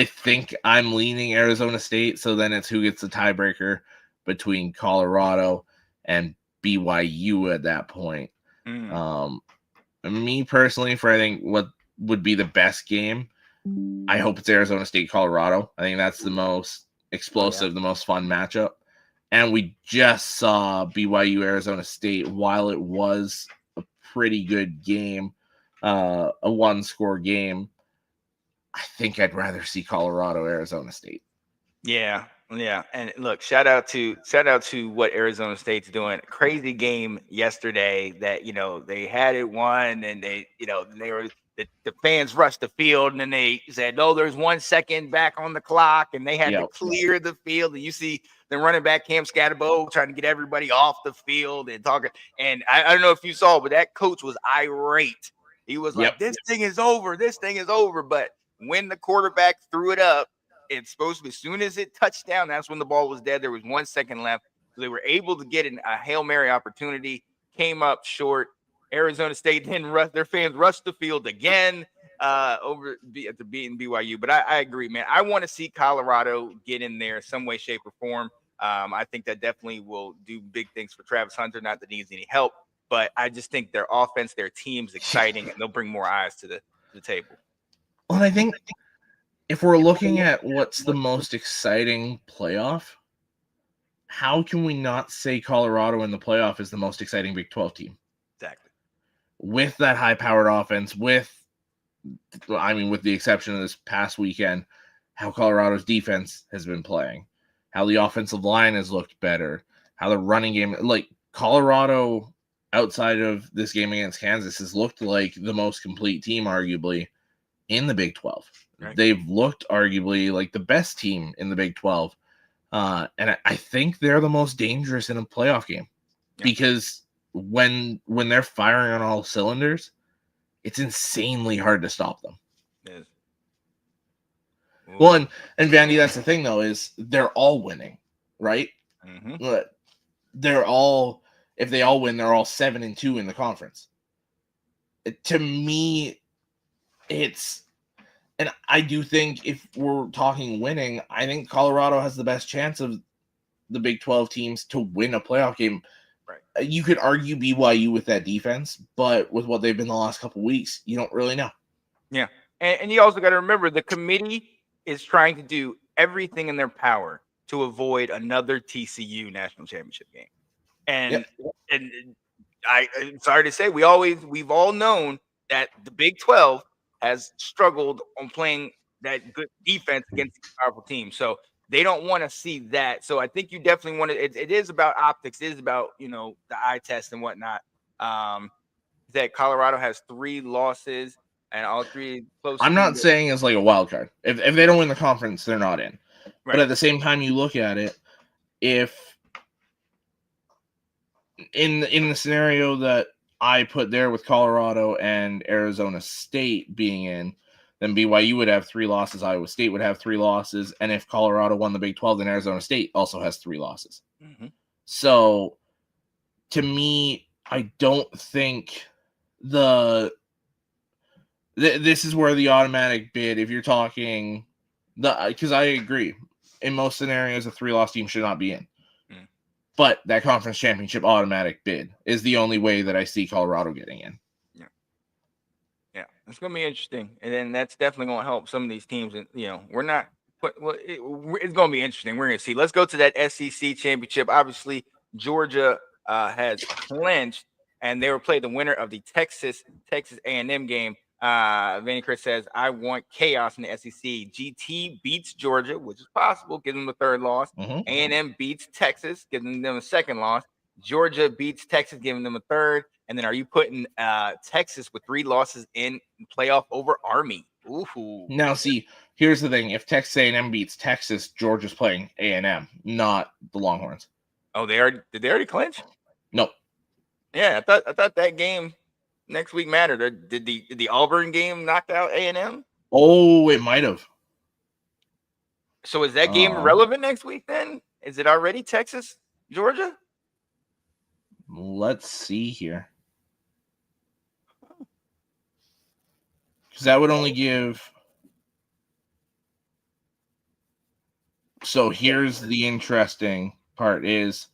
think I'm leaning Arizona State, so then it's who gets the tiebreaker between Colorado and BYU at that point. Me personally, for I think what would be the best game, I hope it's Arizona State Colorado. I think that's the most explosive, the most fun matchup. And we just saw BYU Arizona State. While it was a pretty good game, a one-score game, I think I'd rather see Colorado Arizona State.
Yeah. And look, shout out to what Arizona State's doing. Crazy game yesterday that, they had it won, and they were the fans rushed the field, and then they said, no, there's 1 second back on the clock, and they had to clear the field. And you see the running back Cam Scatterbo trying to get everybody off the field and talking. And I don't know if you saw, but that coach was irate. He was like, this thing is over. This thing is over. But when the quarterback threw it up, it's supposed to be as soon as it touched down, that's when the ball was dead. There was 1 second left. So they were able to get a Hail Mary opportunity, came up short. Arizona State then their fans rushed the field again after beating BYU. But I agree, man. I want to see Colorado get in there some way, shape, or form. I think that definitely will do big things for Travis Hunter. Not that he needs any help, but I just think their offense, their team's exciting, and they'll bring more eyes to the table.
Well, I think if we're looking at what's the most exciting playoff, how can we not say Colorado in the playoff is the most exciting Big 12 team?
Exactly.
With that high-powered offense, with the exception of this past weekend, how Colorado's defense has been playing, how the offensive line has looked better, how the running game, like Colorado outside of this game against Kansas, has looked like the most complete team, arguably, in the Big 12. Right. They've looked arguably like the best team in the Big 12. And I think they're the most dangerous in a playoff game because when they're firing on all cylinders, it's insanely hard to stop them.
Yes.
Well, and Vandy, that's the thing, though, is they're all winning, right?
Mm-hmm.
They're all, if they all win, they're all 7-2 in the conference. To me, and I do think if we're talking winning, I think Colorado has the best chance of the Big 12 teams to win a playoff game. Right. You could argue BYU with that defense, but with what they've been the last couple of weeks, you don't really know.
Yeah. And you also got to remember the committee is trying to do everything in their power to avoid another TCU national championship game. And I'm sorry to say, we've all known that the Big 12 has struggled on playing that good defense against a powerful team. So they don't want to see that. So I think you definitely want to, it is about optics. It is about, the eye test and whatnot. That Colorado has 3 losses and all 3 close.
I'm not saying it's like a wild card. If they don't win the conference, they're not in. Right. But at the same time, you look at it, if in the scenario that I put there with Colorado and Arizona State being in, then BYU would have 3 losses, Iowa State would have 3 losses, and if Colorado won the Big 12, then Arizona State also has 3 losses.
Mm-hmm.
So, to me, I don't think this is where the automatic bid, if you're talking, because I agree, in most scenarios, a 3-loss team should not be in. But that conference championship automatic bid is the only way that I see Colorado getting in.
Yeah, it's going to be interesting. And then that's definitely going to help some of these teams. And, we're not – it's going to be interesting. We're going to see. Let's go to that SEC championship. Obviously, Georgia has clinched, and they will play the winner of the Texas A&M game. Vanny Chris says, I want chaos in the SEC. GT beats Georgia, which is possible, gives them the 3rd loss.
Mm-hmm.
A&M beats Texas, giving them a 2nd loss. Georgia beats Texas, giving them a 3rd. And then are you putting Texas with 3 losses in playoff over Army? Ooh.
Now, see, here's the thing. If Texas A&M beats Texas, Georgia's playing A&M, not the Longhorns.
Oh, did they already clinch?
Nope.
Yeah, I thought that game next week mattered. Did the Auburn game knock out A&M?
Oh, it might have.
So is that game relevant next week then? Is it already Texas, Georgia?
Let's see here. Because that would only give... So here's the interesting part is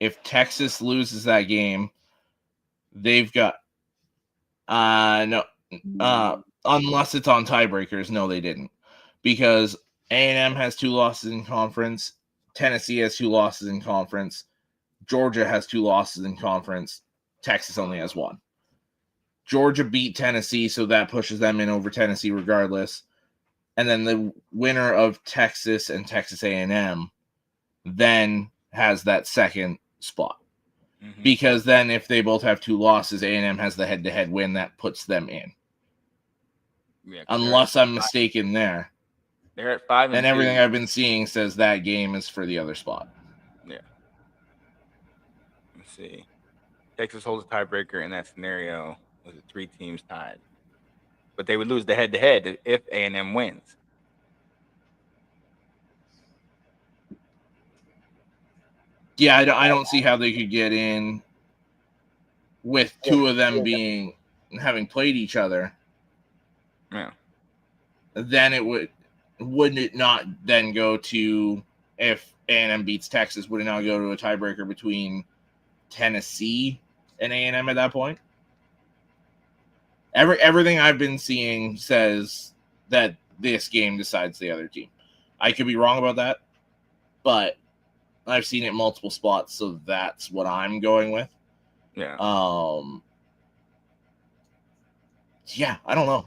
if Texas loses that game, they've got... unless it's on tiebreakers, no, they didn't. Because A&M has 2 losses in conference. Tennessee has 2 losses in conference. Georgia has 2 losses in conference. Texas only has 1. Georgia beat Tennessee, so that pushes them in over Tennessee regardless. And then the winner of Texas and Texas A&M then has that second spot. Mm-hmm. Because then if they both have 2 losses, A&M has the head-to-head win that puts them in. Yeah, unless I'm mistaken there.
They're at 5
and everything 2. I've been seeing says that game is for the other spot.
Yeah. Let's see. Texas holds a tiebreaker in that scenario. Was it 3 teams tied? But they would lose the head-to-head if A&M wins.
Yeah, I don't see how they could get in with 2 of them having played each other.
Yeah.
Then wouldn't it not then go to, if A&M beats Texas, would it not go to a tiebreaker between Tennessee and A&M at that point? Everything I've been seeing says that this game decides the other team. I could be wrong about that, but I've seen it multiple spots, so that's what I'm going with.
Yeah.
Yeah, I don't know.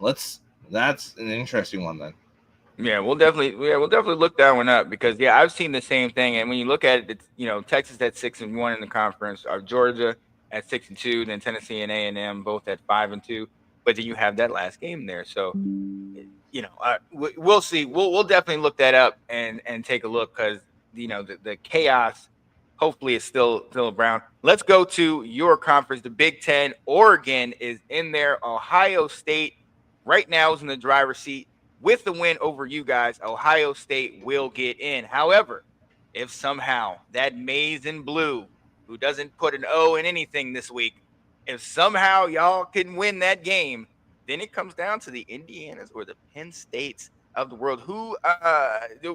That's an interesting one then.
Yeah, we'll definitely look that one up because I've seen the same thing. And when you look at it, it's, Texas at 6-1 in the conference, or Georgia at 6-2, then Tennessee and A&M both at 5-2. But then you have that last game there, so we'll see. We'll definitely look that up and take a look because the chaos hopefully is still around. Let's go to your conference, the Big Ten. Oregon is in there. Ohio State right now is in the driver's seat. With the win over you guys, Ohio State will get in. However, if somehow that maize and blue, who doesn't put an O in anything this week, if somehow y'all can win that game, then it comes down to the Indianas or the Penn States of the world. Who,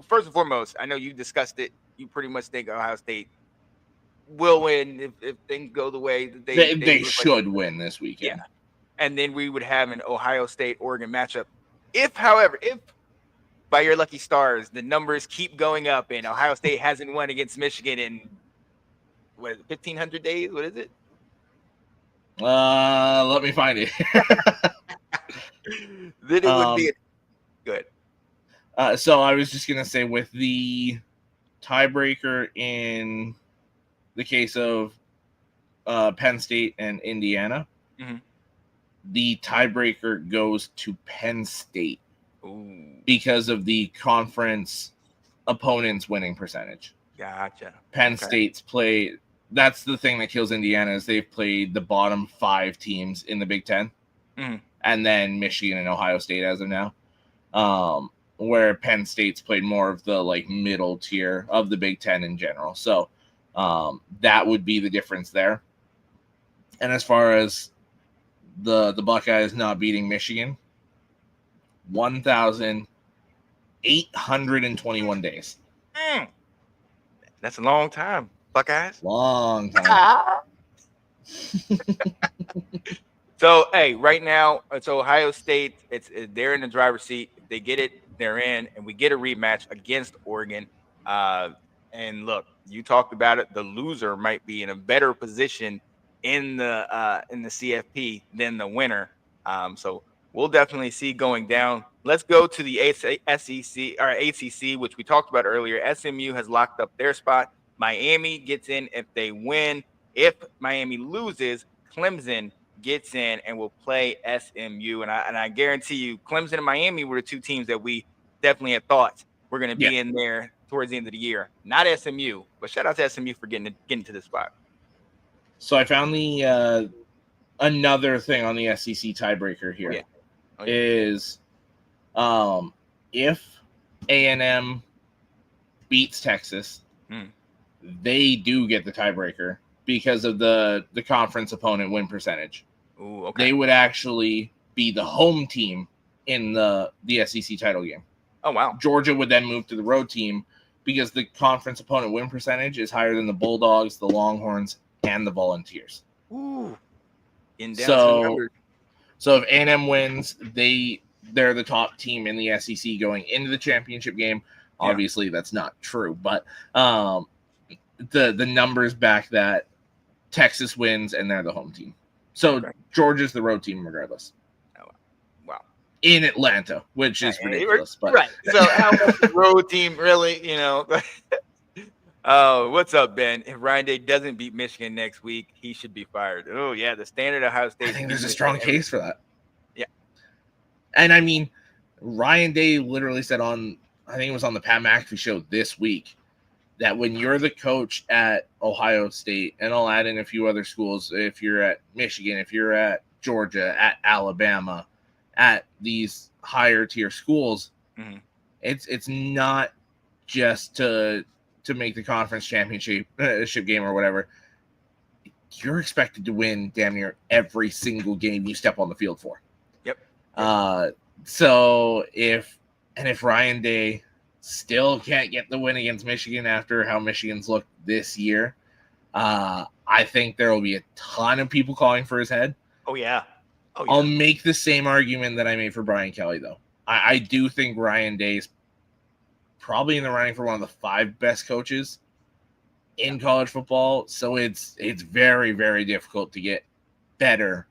first and foremost, I know you discussed it. You pretty much think Ohio State will win if things go the way that
they should win this weekend.
Yeah, and then we would have an Ohio State-Oregon matchup. However, if by your lucky stars the numbers keep going up and Ohio State hasn't won against Michigan in 1,500 days, what is it?
Let me find it.
Then it would be good.
So I was just gonna say, with the tiebreaker in the case of Penn State and Indiana, mm-hmm. the tiebreaker goes to Penn State.
Ooh.
Because of the conference opponents' winning percentage.
Gotcha.
Penn State's play. That's the thing that kills Indiana, is they've played the bottom 5 teams in the Big Ten, mm-hmm. and then Michigan and Ohio State as of now. Where Penn State's played more of the middle tier of the Big Ten in general. So that would be the difference there. And as far as the Buckeyes not beating Michigan, 1,821 days.
That's a long time, Buckeyes.
Long time.
So, hey, right now it's Ohio State. They're in the driver's seat. If they get it, they're in, and we get a rematch against Oregon. And look, you talked about it. The loser might be in a better position in the CFP than the winner. So we'll definitely see going down. Let's go to the SEC or ACC, which we talked about earlier. SMU has locked up their spot. Miami gets in if they win. If Miami loses, Clemson gets in and will play SMU. And I guarantee you, Clemson and Miami were the 2 teams that we definitely had thought were going to be in there towards the end of the year. Not SMU, but shout out to SMU for getting to this spot.
So I found the another thing on the SEC tiebreaker here is if A&M beats Texas, they do get the tiebreaker because of the conference opponent win percentage.
Ooh, okay.
They would actually be the home team in the SEC title game.
Oh, wow.
Georgia would then move to the road team because the conference opponent win percentage is higher than the Bulldogs, the Longhorns, and the Volunteers.
Ooh.
So if A&M wins, they're the top team in the SEC going into the championship game. Obviously, that's not true, but the numbers back that Texas wins and they're the home team. So
Okay.
Georgia's the road team regardless.
Wow.
In Atlanta, which is ridiculous. But
right. So how much the road team really, Oh, what's up, Ben? If Ryan Day doesn't beat Michigan next week, he should be fired. Oh, yeah, the standard Ohio State.
I think there's a strong case for that.
Yeah.
And I mean, Ryan Day literally said on, I think it was on the Pat McAfee show this week, that when you're the coach at Ohio State, and I'll add in a few other schools, if you're at Michigan, if you're at Georgia, at Alabama, at these higher tier schools, it's not just to make the conference championship game or whatever. You're expected to win damn near every single game you step on the field for.
Yep.
So if Ryan Day still can't get the win against Michigan after how Michigan's looked this year, I think there will be a ton of people calling for his head.
Oh yeah.
I'll make the same argument that I made for Brian Kelly, though. I do think Ryan Day's probably in the running for one of the 5 best coaches in college football. So it's very, very difficult to get better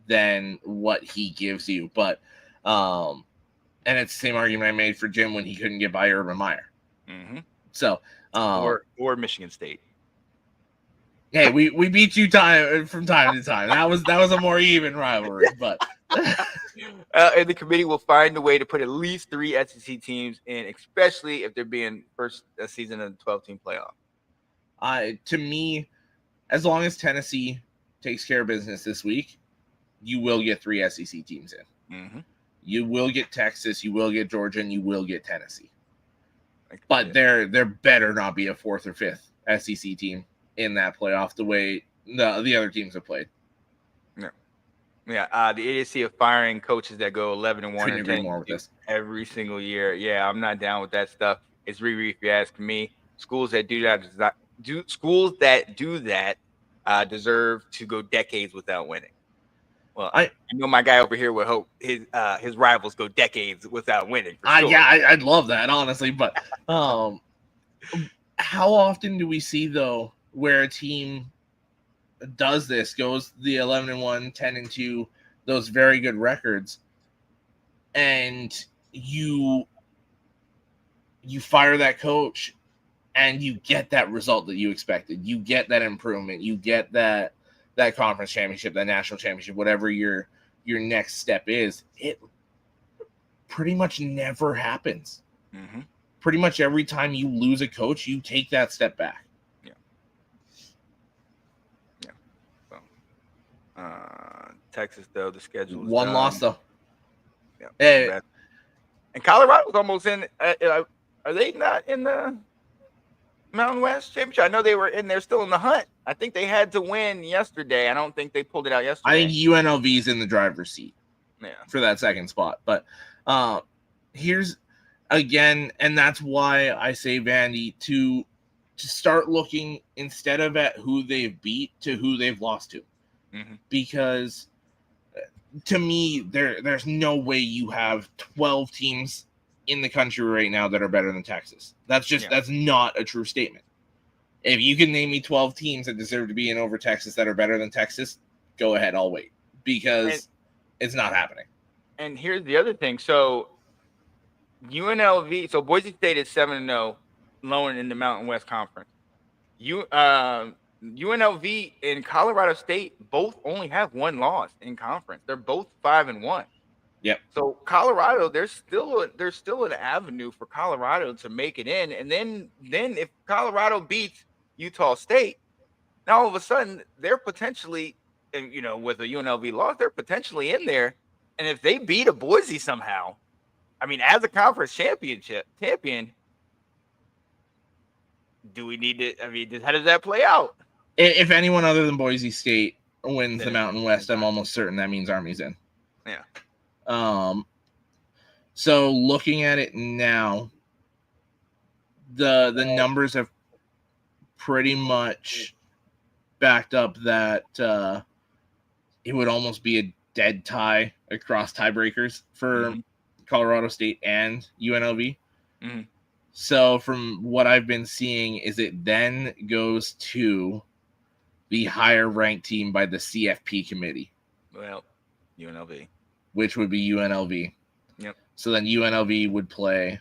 than what he gives you. But and it's the same argument I made for Jim when he couldn't get by Urban Meyer. So
or Michigan State.
Hey, we beat you from time to time. That was a more even rivalry, but
and the committee will find a way to put at least 3 SEC teams in, especially if they're being first season of the 12-team playoff.
To me, as long as Tennessee takes care of business this week, you will get 3 SEC teams in. You will get Texas, you will get Georgia, and you will get Tennessee. But there better not be a 4th or 5th SEC team in that playoff the way the other teams have played.
Yeah, the idiocy of firing coaches that go 11-1
Couldn't agree more with this.
Every single year. Yeah, I'm not down with that stuff. It's Riri if you ask me. Schools that do that deserve to go decades without winning. Well, I know my guy over here would hope his rivals go decades without winning. Sure.
Yeah, I'd love that, honestly. But how often do we see, though, where a team does this, goes the 11-1, 10-2, those very good records, and you fire that coach and you get that result that you expected. You get that improvement. You get that conference championship, that national championship, whatever your next step is. It pretty much never happens. Pretty much every time you lose a coach, you take that step back.
Texas, though, the schedule is
one loss, though.
Yeah.
Hey.
And Colorado's almost in. Are they not in the Mountain West Championship? I know they were in. They're still in the hunt. I think they had to win yesterday. I don't think they pulled it out yesterday.
I think UNLV's in the driver's seat.
Yeah.
For that second spot. But here's again, and that's why I say, Vandy, to start looking instead of at who they've beat to who they've lost to. Because to me, there's no way you have 12 teams in the country right now that are better than Texas. That's not a true statement. If you can name me 12 teams that deserve to be in over Texas that are better than Texas, go ahead, I'll wait. Because it's not happening.
And here's the other thing. So UNLV, so Boise State is 7-0, lone in the Mountain West Conference. UNLV and Colorado State both only have 1 loss in conference. They're both 5-1.
Yep.
So Colorado, there's still an avenue for Colorado to make it in. And then if Colorado beats Utah State, now all of a sudden they're potentially, with a UNLV loss, they're potentially in there. And if they beat a Boise somehow, I mean, as a conference champion, do we need to? I mean, how does that play out?
If anyone other than Boise State wins the Mountain West, I'm almost certain that means Army's in.
Yeah.
So looking at it now, the numbers have pretty much backed up that it would almost be a dead tie across tiebreakers for Colorado State and UNLV.
Mhm.
So from what I've been seeing, is it then goes to the higher ranked team by the CFP committee,
Well, UNLV.
which would be UNLV.
Yep.
So then UNLV would play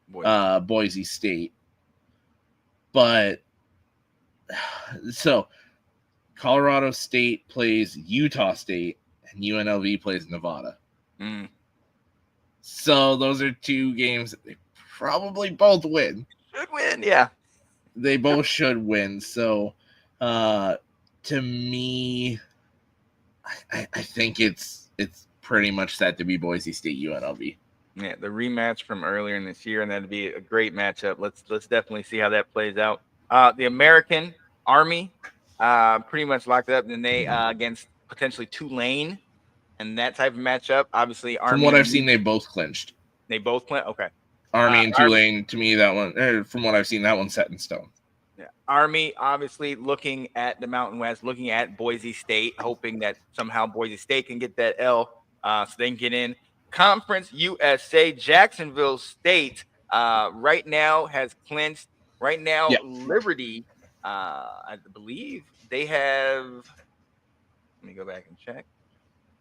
Boise State. But so Colorado State plays Utah State and UNLV plays Nevada.
Mm.
So those are two games that they probably both win.
Should win, yeah.
They both should win. So to me, I think it's pretty much set to be Boise State UNLV.
Yeah, the rematch from earlier in this year, and that'd be a great matchup. Let's definitely see how that plays out. The American Army pretty much locked up, and they against potentially Tulane and that type of matchup. Obviously, Army.
From what I've seen, they both clinched.
They both play. Okay.
Army and Tulane, to me, that one. From what I've seen, that one's set in stone.
Yeah. Army obviously looking at the Mountain West, looking at Boise State, hoping that somehow Boise State can get that L, so they can get in. Conference USA, Jacksonville State right now has clinched. Right now, Liberty, I believe they have. Let me go back and check.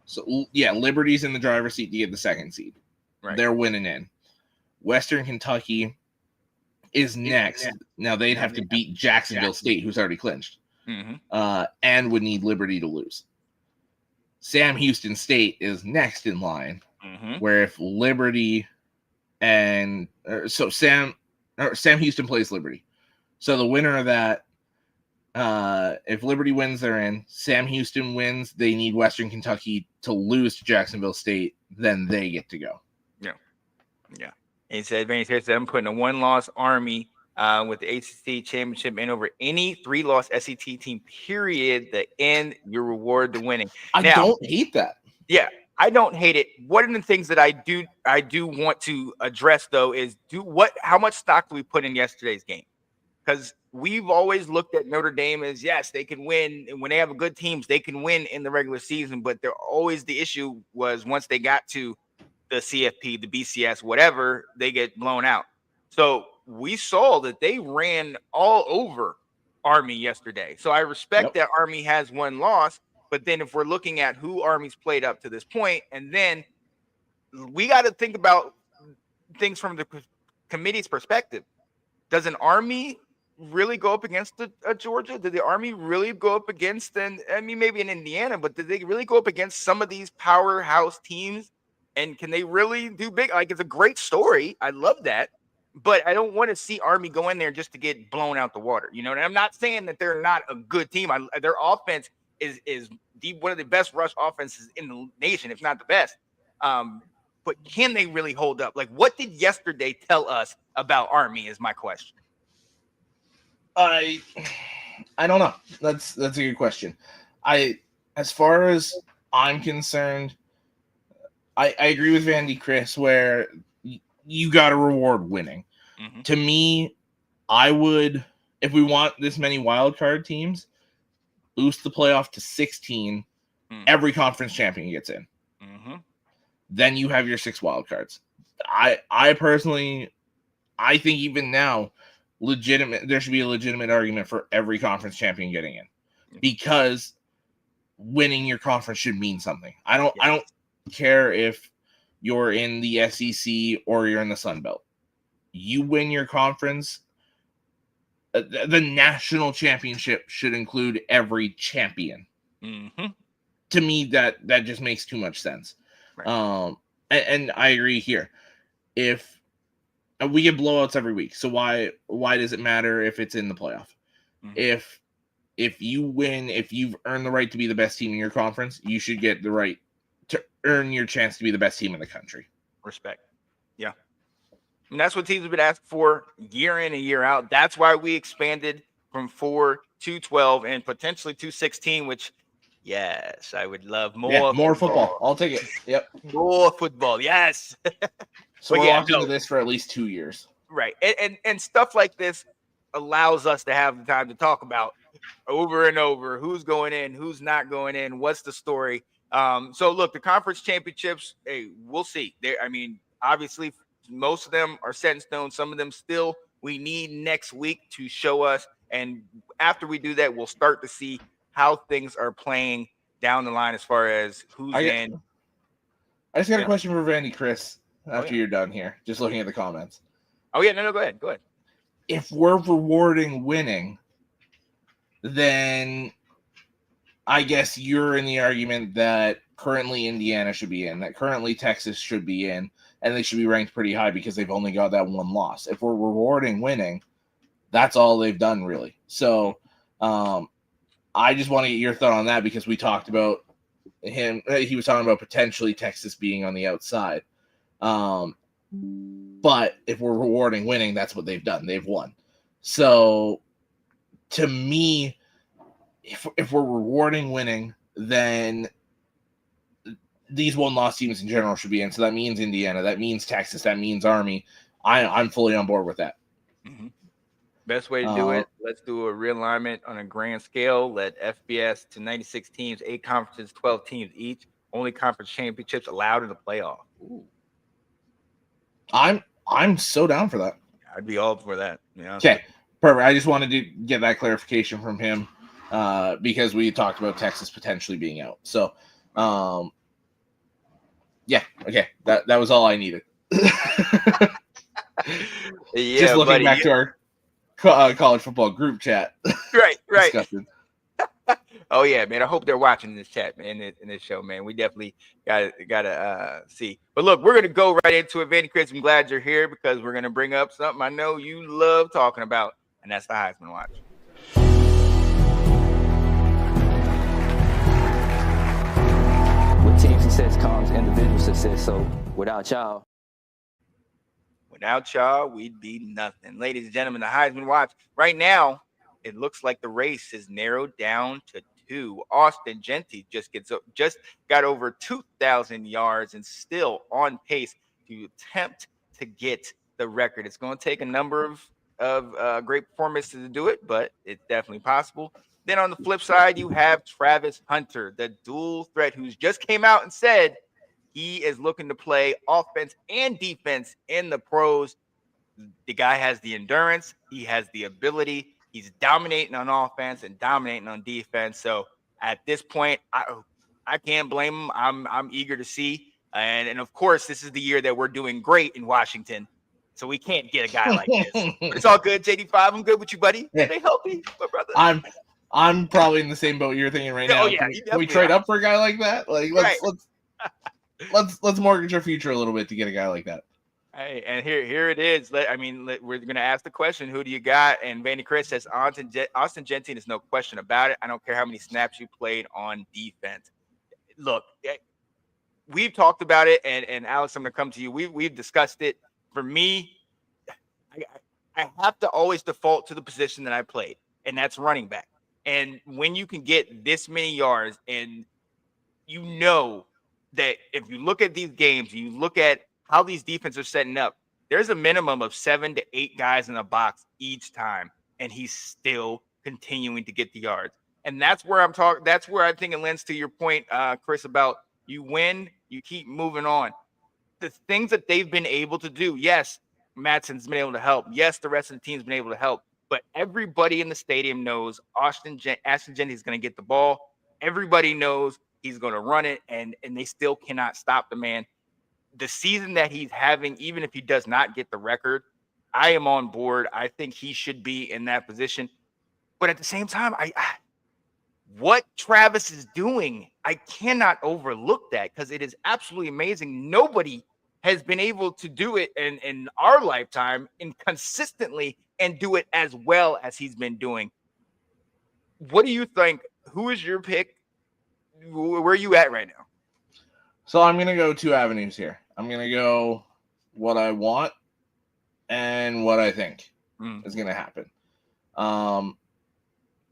So yeah, Liberty's in the driver's seat to get the second seed.
Right.
They're winning in. Western Kentucky is next. Now they'd have to beat Jacksonville State, who's already clinched, and would need Liberty to lose. Sam Houston State is next in line, where if Liberty and Sam Houston plays Liberty, so the winner of that, if Liberty wins, they're in. Sam Houston wins, they need Western Kentucky to lose to Jacksonville State, then they get to go.
Yeah. He said, I'm putting a one-loss Army with the ACC championship in over any three-loss SEC team, period. The end, your reward to winning.
I don't hate that.
Yeah, I don't hate it. One of the things that I do want to address, though, is how much stock do we put in yesterday's game? Because we've always looked at Notre Dame as, yes, they can win. And when they have good teams, they can win in the regular season. But the issue was once they got to the CFP, the BCS, whatever, they get blown out. So we saw that they ran all over Army yesterday. So I respect that Army has one loss, but then if we're looking at who Army's played up to this point, and then we got to think about things from the committee's perspective. Does an Army really go up against a Georgia? Did the Army really go up against, maybe in Indiana, but did they really go up against some of these powerhouse teams? And can they really do big? Like, it's a great story. I love that. But I don't want to see Army go in there just to get blown out the water. You know, and I'm not saying that they're not a good team. Their offense is one of the best rush offenses in the nation, if not the best. But can they really hold up? Like, what did yesterday tell us about Army is my question.
I don't know. That's a good question. As far as I'm concerned, I agree with Vandy Chris where you got to reward winning. To me, I would, if we want this many wild card teams, boost the playoff to 16. Every conference champion gets in. Then you have your 6 wild cards. I personally, I think even now, there should be a legitimate argument for every conference champion getting in, because winning your conference should mean something. I don't care if you're in the SEC or you're in the Sun Belt. You win your conference, the national championship should include every champion. To me, that just makes too much sense. Right. And I agree here. If we get blowouts every week, so why does it matter if it's in the playoff? If you win, if you've earned the right to be the best team in your conference, you should get the right to earn your chance to be the best team in the country.
Respect. Yeah. And that's what teams have been asking for year in and year out. That's why we expanded from 4 to 12 and potentially to 16, which, yes, I would love more.
Yeah, more football. I'll take it. Yep.
More football. Yes.
So we're locked into this for at least 2 years.
Right. And stuff like this allows us to have the time to talk about over and over who's going in, who's not going in, what's the story. So look, the conference championships, hey, we'll see. Obviously Most of them are set in stone. Some of them still we need next week to show us. And after we do that, we'll start to see how things are playing down the line as far as who's in.
I just got a question for Vandy Chris after
yeah.
you're done here. Just looking at the comments.
Oh, yeah. No, go ahead. Go ahead.
If we're rewarding winning, then I guess you're in the argument that currently Indiana should be in, that currently Texas should be in, and they should be ranked pretty high because they've only got that one loss. If we're rewarding winning, that's all they've done, really. So I just want to get your thought on that because we talked about him. He was talking about potentially Texas being on the outside. But if we're rewarding winning, that's what they've done. They've won. So to me, if we're rewarding winning, then these one-loss teams in general should be in. So that means Indiana, that means Texas, that means Army. I'm fully on board with that.
Mm-hmm. Best way to do it, let's do a realignment on a grand scale. Let FBS to 96 teams, 8 conferences, 12 teams each. Only conference championships allowed in the playoff. Ooh.
I'm so down for that.
I'd be all for that. Yeah.
Okay, perfect. I just wanted to get that clarification from him because we talked about Texas potentially being out. So, yeah, okay, that was all I needed.
Yeah,
just looking
buddy,
back to our college football group chat.
Right.
Disgusted.
Oh yeah, man. I hope they're watching this chat, man, in this show, man. We definitely gotta see. But look, we're gonna go right into it. Vandy Chris, I'm glad you're here because we're gonna bring up something I know you love talking about, and that's the Heisman Watch.
With team success comes individual success. So without y'all,
we'd be nothing. Ladies and gentlemen, the Heisman Watch. Right now, it looks like the race is narrowed down to 2. Ashton Jeanty just got over 2,000 yards and still on pace to attempt to get the record. It's going to take a number of great performances to do it, but it's definitely possible. Then on the flip side, you have Travis Hunter, the dual threat, who's just came out and said he is looking to play offense and defense in the pros. The guy has the endurance. He has the ability. He's dominating on offense and dominating on defense. So at this point, I can't blame him. I'm eager to see. And of course, this is the year that we're doing great in Washington. So we can't get a guy like this. But it's all good, JD5. I'm good with you, buddy.
Yeah.
Stay healthy, my brother.
I'm probably in the same boat you're thinking right now.
Oh, yeah,
Can we trade up for a guy like that? Like let's mortgage our future a little bit to get a guy like that.
Hey, and here it is. We're going to ask the question, who do you got? And Vandy Chris says Ashton Jeanty, there's no question about it. I don't care how many snaps you played on defense. Look, we've talked about it, and Alex, I'm going to come to you. We've discussed it. For me, I have to always default to the position that I played, and that's running back. And when you can get this many yards, and you know that if you look at these games, you look at how these defenses are setting up, there's a minimum of 7 to 8 guys in the box each time, and he's still continuing to get the yards. And that's where I'm talking. That's where I think it lends to your point, Chris, about you win, you keep moving on. The things that they've been able to do, yes, Madsen's been able to help. Yes, the rest of the team's been able to help. But everybody in the stadium knows Ashton Jeanty is going to get the ball. Everybody knows he's going to run it, and they still cannot stop the man. The season that he's having, even if he does not get the record, I am on board. I think he should be in that position. But at the same time, what Travis is doing, I cannot overlook that because it is absolutely amazing. Nobody has been able to do it in our lifetime and consistently and do it as well as he's been doing. What do you think? Who is your pick? Where are you at right now?
So I'm going to go 2 avenues here. I'm going to go what I want and what I think is going to happen.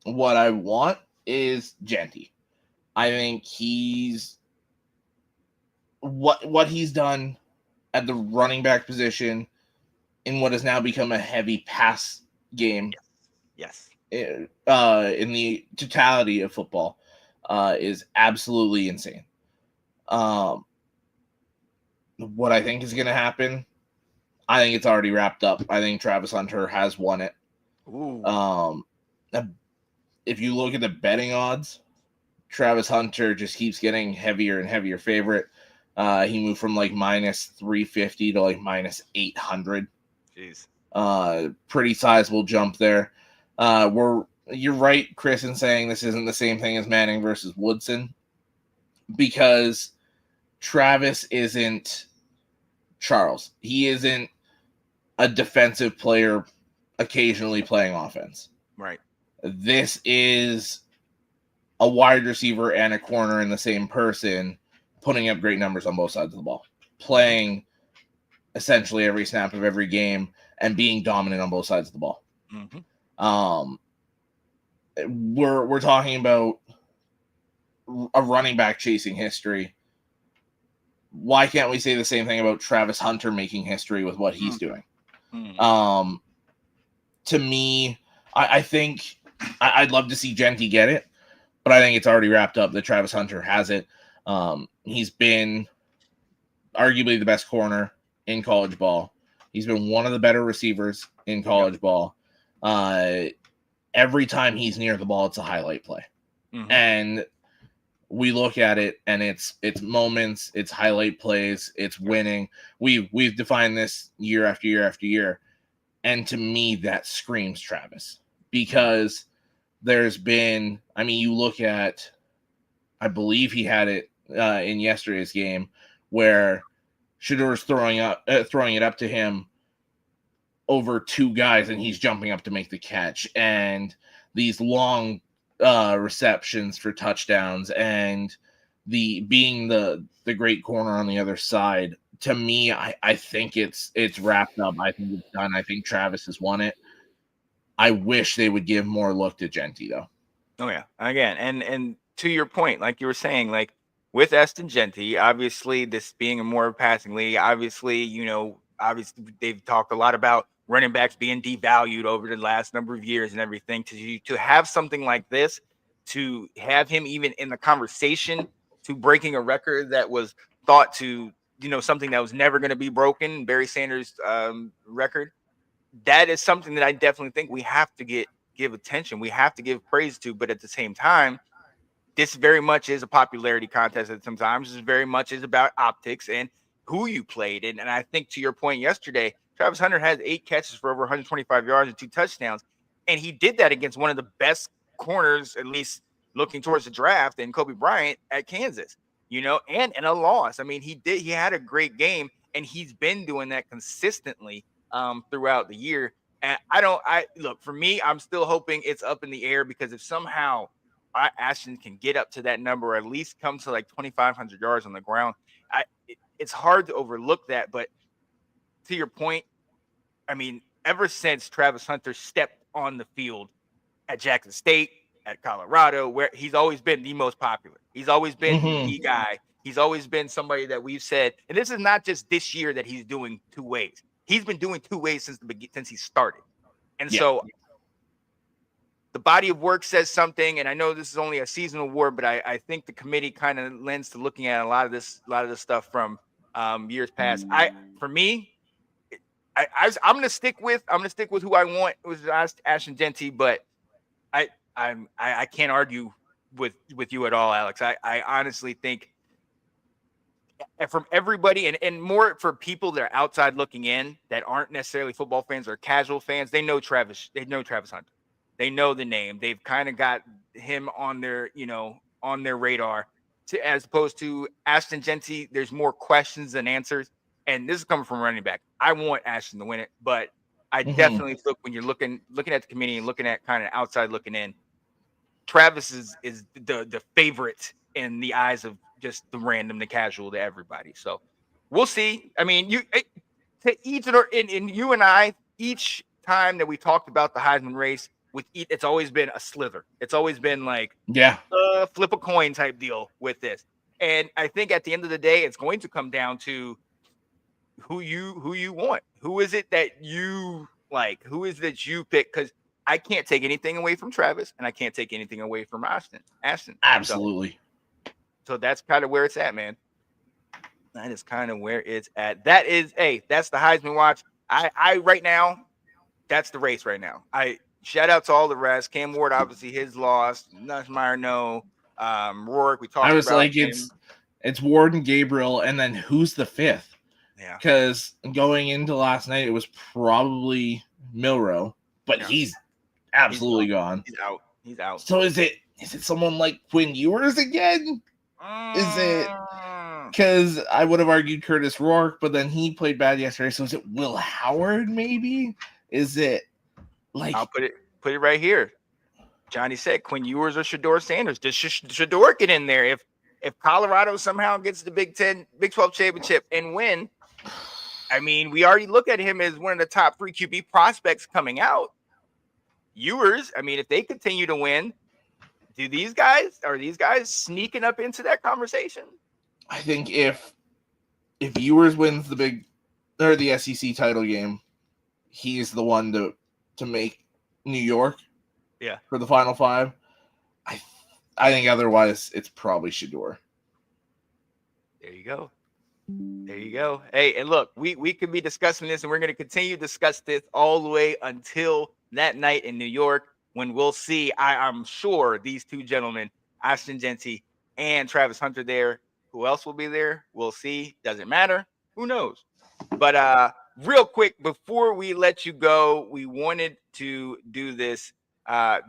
What I want is Jeanty. I think he's what he's done at the running back position in what has now become a heavy pass game.
Yes.
In the totality of football is absolutely insane. What I think is going to happen I think it's already wrapped up. I think Travis Hunter has won it.
Ooh.
If you look at the betting odds, Travis Hunter just keeps getting heavier and heavier favorite. He moved from like minus 350 to like minus 800.
Jeez.
Pretty sizable jump there. You're right, Chris, in saying this isn't the same thing as Manning versus Woodson, because Travis isn't Charles. He isn't a defensive player occasionally playing offense.
Right.
This is a wide receiver and a corner in the same person, putting up great numbers on both sides of the ball, playing essentially every snap of every game and being dominant on both sides of the ball.
Mm-hmm.
We're talking about a running back chasing history. Why can't we say the same thing about Travis Hunter making history with what he's doing?
Mm-hmm.
To me, I think I'd love to see Jeanty get it, but I think it's already wrapped up that Travis Hunter has it. He's been arguably the best corner in college ball. He's been one of the better receivers in college ball. Every time he's near the ball, it's a highlight play.
Mm-hmm.
And we look at it, and it's moments, it's highlight plays, it's winning. We've defined this year after year after year. And to me, that screams Travis, because there's been, I mean, you look at, I believe he had it in yesterday's game where Shador's throwing it up to him over two guys, and he's jumping up to make the catch, and these long receptions for touchdowns, and being the great corner on the other side. To me, I think it's wrapped up. I think it's done. I think Travis has won it. I wish they would give more look to Jeanty, though.
Oh yeah, again, and to your point, like you were saying, like with Ashton Jeanty, obviously this being a more passing league, obviously they've talked a lot about running backs being devalued over the last number of years and everything. To have something like this, to have him even in the conversation, to breaking a record that was thought to, something that was never going to be broken, Barry Sanders' record. That is something that I definitely think we have to give attention. We have to give praise to, but at the same time, this very much is a popularity contest. At sometimes this very much is about optics and who you played. And I think to your point yesterday, Travis Hunter has 8 catches for over 125 yards and 2 touchdowns. And he did that against one of the best corners, at least looking towards the draft, and Kobe Bryant at Kansas, and in a loss. I mean, he had a great game, and he's been doing that consistently throughout the year. And look, for me, I'm still hoping it's up in the air, because if somehow Ashton can get up to that number, or at least come to like 2,500 yards on the ground, it's hard to overlook that. But to your point, I mean, ever since Travis Hunter stepped on the field at Jackson State, at Colorado, where he's always been the most popular. He's always been the guy. He's always been somebody that we've said, and this is not just this year that he's doing two ways. He's been doing two ways since he started. And so the body of work says something, and I know this is only a seasonal award, but I think the committee kind of lends to looking at a lot of this stuff from years past. I'm gonna stick with who I want, was Ashton Jeanty, but I can't argue with you at all, Alex. I honestly think, from everybody, and more for people that are outside looking in, that aren't necessarily football fans or casual fans, they know Travis Hunter. They know the name. They've kind of got him on their radar. As opposed to Ashton Jeanty, there's more questions than answers. And this is coming from running back. I want Ashton to win it, but I definitely look, when you're looking at the committee and looking at kind of outside looking in, Travis is the favorite in the eyes of just the random, the casual, to everybody. So we'll see. I mean, you and I, each time that we talked about the Heisman race, it's always been a slither. It's always been like flip a coin type deal with this. And I think at the end of the day, it's going to come down to who you want. Who is it that you like? Who is it that you pick? Because I can't take anything away from Travis, and I can't take anything away from Ashton.
Absolutely.
So that's kind of where it's at, man. That is kind of where it's at. That's the Heisman Watch. I right now, that's the race right now. I shout out to all the rest. Cam Ward, obviously his loss. Nussmeier, no. Rourke, we
I
talked
was
about
like,
him.
it's Ward and Gabriel, and then who's the fifth?
Yeah.
Because going into last night, it was probably Milrow, but
Yeah.
he's absolutely gone.
He's out. He's out.
So is it someone like Quinn Ewers again? Is it? Because I would have argued Curtis Rourke, but then he played bad yesterday. So is it Will Howard? Maybe is it like?
I'll put it right here. Johnny said Quinn Ewers or Shador Sanders. Does Shador get in there if Colorado somehow gets the Big 12 championship and win? I mean, we already look at him as one of the top 3 QB prospects coming out. Ewers, I mean, if they continue to win, are these guys sneaking up into that conversation?
I think if Ewers wins the SEC title game, he's the one to make New York.
Yeah.
For the Final Five. I think otherwise it's probably Shador.
There you go. There you go. Hey, and look, we could be discussing this, and we're going to continue to discuss this all the way until that night in New York when we'll see, I'm sure, these two gentlemen, Ashton Jeanty and Travis Hunter there. Who else will be there? We'll see. Doesn't matter. Who knows? But real quick, before we let you go, we wanted to do this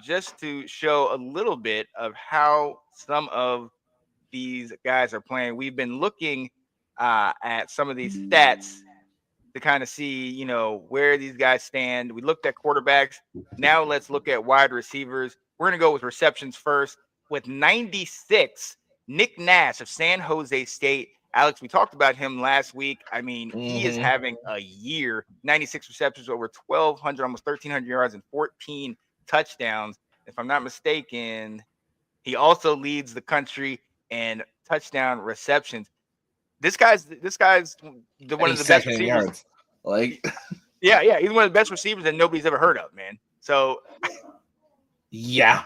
just to show a little bit of how some of these guys are playing. We've been looking at some of these stats to kind of see, where these guys stand. We looked at quarterbacks. Now let's look at wide receivers. We're going to go with receptions first. With 96, Nick Nash of San Jose State. Alex, we talked about him last week. I mean, he is having a year. 96 receptions, over 1,200, almost 1,300 yards, and 14 touchdowns. If I'm not mistaken, he also leads the country in touchdown receptions. This guy's one of the best receivers.
Yards. Like,
yeah, he's one of the best receivers that nobody's ever heard of, man. So,
yeah,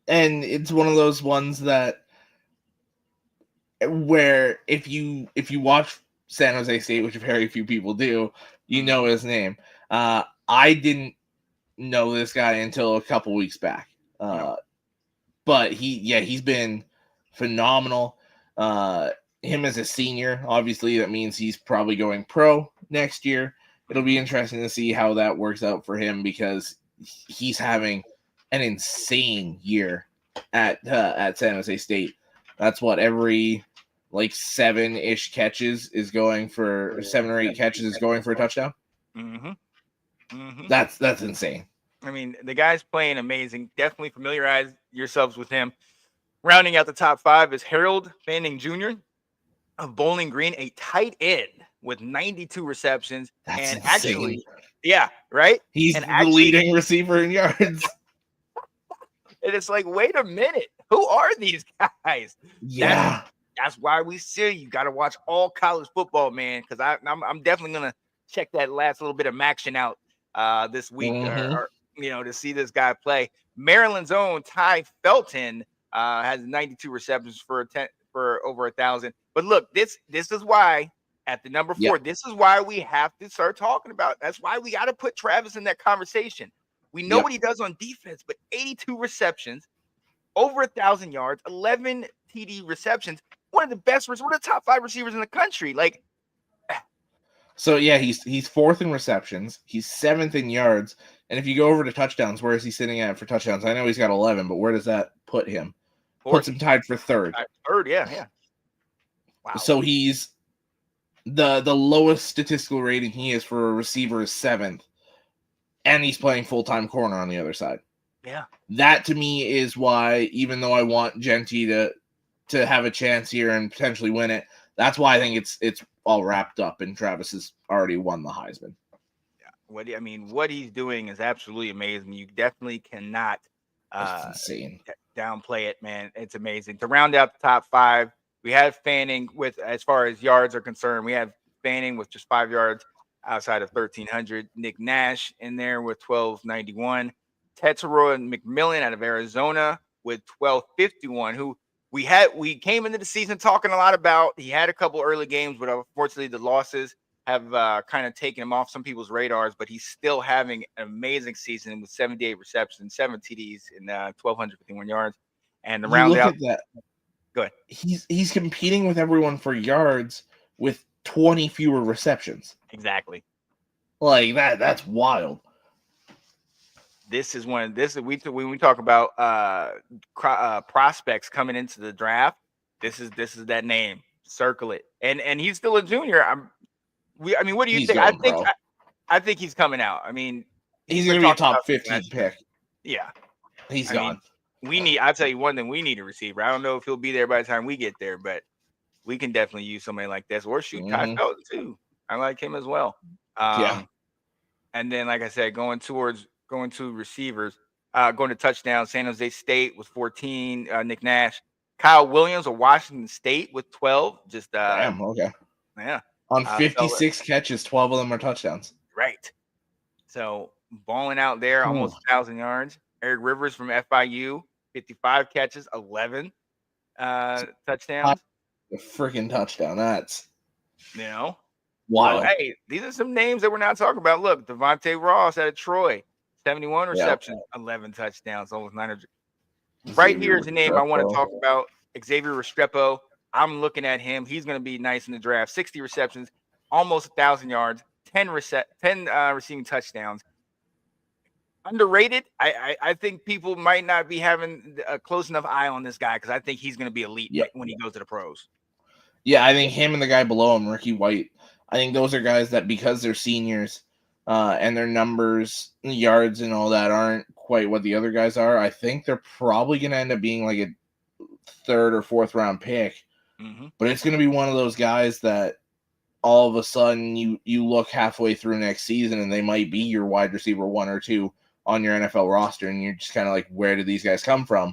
and it's one of those ones that where if you watch San Jose State, which very few people do, you know his name. I didn't know this guy until a couple weeks back, but he's been phenomenal. Him as a senior, obviously, that means he's probably going pro next year. It'll be interesting to see how that works out for him because he's having an insane year at San Jose State. That's what every 7-ish catches is going for 7 or 8 catches is going for a touchdown. That's insane.
I mean, the guy's playing amazing. Definitely familiarize yourselves with him. Rounding out the top 5 is Harold Fanning Jr. of Bowling Green, a tight end with 92 receptions.
That's
and
insane.
Actually, yeah, right?
He's the leading receiver in yards.
And it's like, wait a minute. Who are these guys?
Yeah.
That's why we say you got to watch all college football, man, because I'm definitely going to check that last little bit of action out this week or to see this guy play. Maryland's own Ty Felton has 92 receptions for over 1,000. But look, this is why at the number 4, this is why we have to start talking about. That's why we got to put Travis in that conversation. We know what he does on defense, but 82 receptions, over 1,000 yards, 11 TD receptions. One of the top 5 receivers in the country.
So yeah, he's 4th in receptions. He's 7th in yards. And if you go over to touchdowns, where is he sitting at for touchdowns? I know he's got 11, but where does that put him? Puts him tied for 3rd.
Third, yeah. Wow.
So he's the lowest statistical rating he is for a receiver is 7th, and he's playing full-time corner on the other side.
Yeah.
That to me is why, even though I want Jeanty to have a chance here and potentially win it, that's why I think it's all wrapped up and Travis has already won the Heisman.
Yeah. What he's doing is absolutely amazing. You definitely cannot
insane.
Downplay it, man. It's amazing. To round out the top 5, we have Fanning with, as far as yards are concerned, we have Fanning with just 5 yards outside of 1,300. Nick Nash in there with 1,291. Tetero and McMillan out of Arizona with 1,251, who we came into the season talking a lot about. He had a couple early games, but unfortunately the losses kind of taken him off some people's radars, but he's still having an amazing season with 78 receptions, 7 TDs, and 1,251 yards. And to
You
round
look
out,
at that.
go ahead.
He's competing with everyone for yards with 20 fewer receptions.
Exactly.
Like that's wild.
This is when we talk about prospects coming into the draft. This is that name. Circle it. And he's still a junior. I mean, what do you
He's
think?
going pro.
I think he's coming out. I mean,
He's
been
going to be a
talking
top
about this
15
last year.
pick.
Yeah.
He's
I
gone.
mean, I'll tell you one thing, we need a receiver. I don't know if he'll be there by the time we get there, but we can definitely use somebody like this. Or shoot Ty Felton too. I like him as well.
Yeah.
And then, like I said, going to receivers, going to touchdowns. San Jose State with 14. Nick Nash, Kyle Williams of Washington State with 12. Just
Damn, okay.
Yeah.
On 56 catches, 12 of them are touchdowns.
Right. So balling out there, almost 1,000 yards. Eric Rivers from FIU, 55 catches, 11 touchdowns.
A freaking touchdown. That's
wild. So, hey, these are some names that we're not talking about. Look, Devontae Ross out of Troy, 71 receptions, 11 touchdowns, almost 900. Right here is a name I want to talk about. Xavier Restrepo. I'm looking at him. He's going to be nice in the draft. 60 receptions, almost 1,000 yards, 10 receiving touchdowns. Underrated. I think people might not be having a close enough eye on this guy because I think he's going to be elite when he goes to the pros.
Yeah, I think him and the guy below him, Ricky White, I think those are guys that because they're seniors and their numbers, yards, and all that aren't quite what the other guys are, I think they're probably going to end up being like a 3rd or 4th round pick.
Mm-hmm.
But it's going to be one of those guys that all of a sudden you look halfway through next season and they might be your wide receiver 1 or 2 on your NFL roster, and you're just kind of like, where did these guys come from?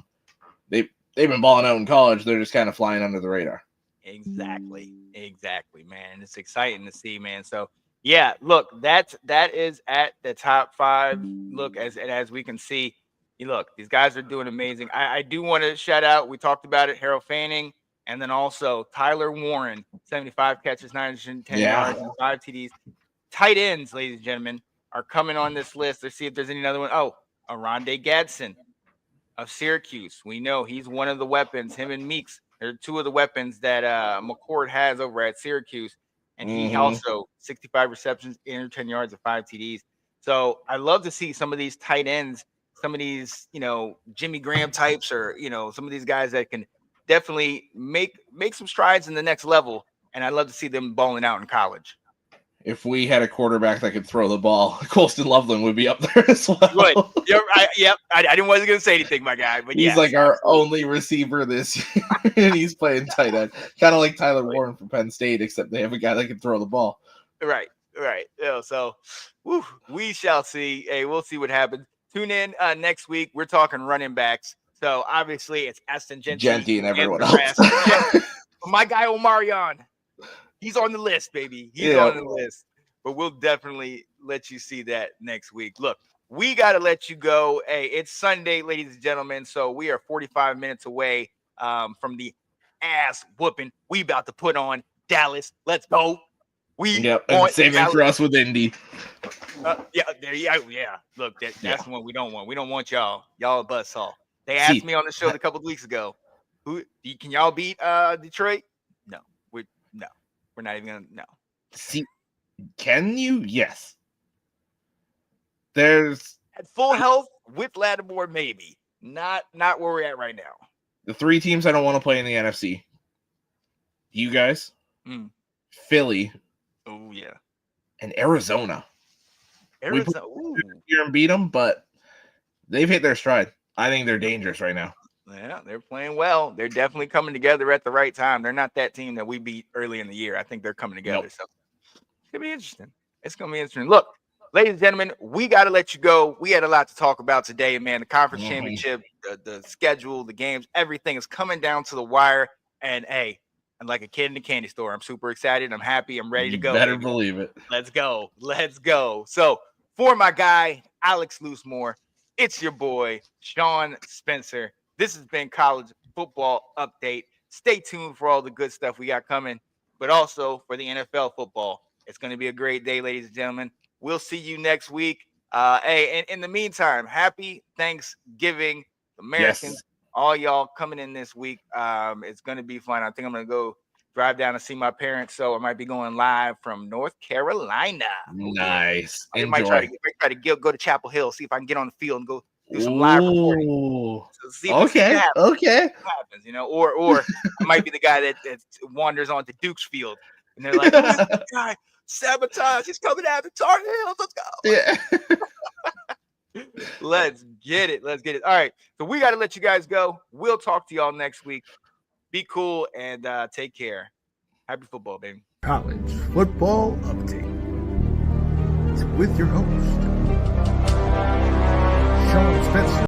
They've been balling out in college. They're just kind of flying under the radar.
Exactly, man. It's exciting to see, man. So yeah, look, that is at the top 5. Look, as we can see, look, these guys are doing amazing. I do want to shout out. We talked about it, Harold Fanning, and then also Tyler Warren, 75 catches, 910 yards, 5 TDs. Tight ends, ladies and gentlemen, are coming on this list. Let's see if there's any other one. Oh, Arondé Gadsden of Syracuse. We know he's one of the weapons. Him and Meeks are 2 of the weapons that McCord has over at Syracuse. And he also 65 receptions, 810 yards, and 5 TDs. So I love to see some of these tight ends, some of these, Jimmy Graham types, or some of these guys that can definitely make some strides in the next level. And I love to see them balling out in college.
If we had a quarterback that could throw the ball, Colston Loveland would be up there as well.
Good. I wasn't going to say anything, my guy, but
he's like our only receiver this year, and he's playing tight end, kind of like Tyler Warren from Penn State, except they have a guy that can throw the ball.
Right. So, we shall see. Hey, we'll see what happens. Tune in next week. We're talking running backs. So obviously, it's Ashton,
Jeanty, and everyone else.
My guy Omarion. He's on the list, baby. He's on the list. But we'll definitely let you see that next week. Look, we got to let you go. Hey, it's Sunday, ladies and gentlemen. So we are 45 minutes away from the ass whooping we about to put on Dallas. Let's go.
And saving for us with Indy.
Yeah. Look, that's the one we don't want. We don't want y'all. Y'all a buzzsaw. They asked me on the show a couple of weeks ago, can y'all beat Detroit? No. We're not even gonna
See, can you? Yes. There's
at full health with Lattimore, maybe. Not where we're at right now.
The 3 teams I don't want to play in the NFC. You guys, Philly.
Oh yeah.
And Arizona.
We put
here and beat them, but they've hit their stride. I think they're dangerous right now.
Yeah, they're playing well. They're definitely coming together at the right time. They're not that team that we beat early in the year. I think they're coming together.
Nope.
So it's going to be interesting. It's going to be interesting. Look, ladies and gentlemen, we got to let you go. We had a lot to talk about today, man. The conference championship, the schedule, the games, everything is coming down to the wire. And, hey, I'm like a kid in the candy store. I'm super excited. I'm happy. I'm ready to go.
Better believe it.
Let's go. So for my guy, Alex Loosemore, it's your boy, Sean Spencer. This has been College Football Update. Stay tuned for all the good stuff we got coming, but also for the NFL football. It's going to be a great day, ladies and gentlemen. We'll see you next week. Hey, in the meantime, happy Thanksgiving, Americans.
Yes.
All y'all coming in this week. It's going to be fun. I think I'm going to go drive down to see my parents. So I might be going live from North Carolina.
Nice.
I
Enjoy.
might try to go to Chapel Hill, see if I can get on the field and go do some live reporting. So see if
Okay.
What happens, or I might be the guy that wanders onto Duke's field and they're like, oh, this guy sabotage. He's coming out of Tar Heels. Let's go.
Yeah.
Let's get it. All right. So we got to let you guys go. We'll talk to y'all next week. Be cool and take care. Happy football, baby.
College Football Update. It's with your host, Sean Spencer.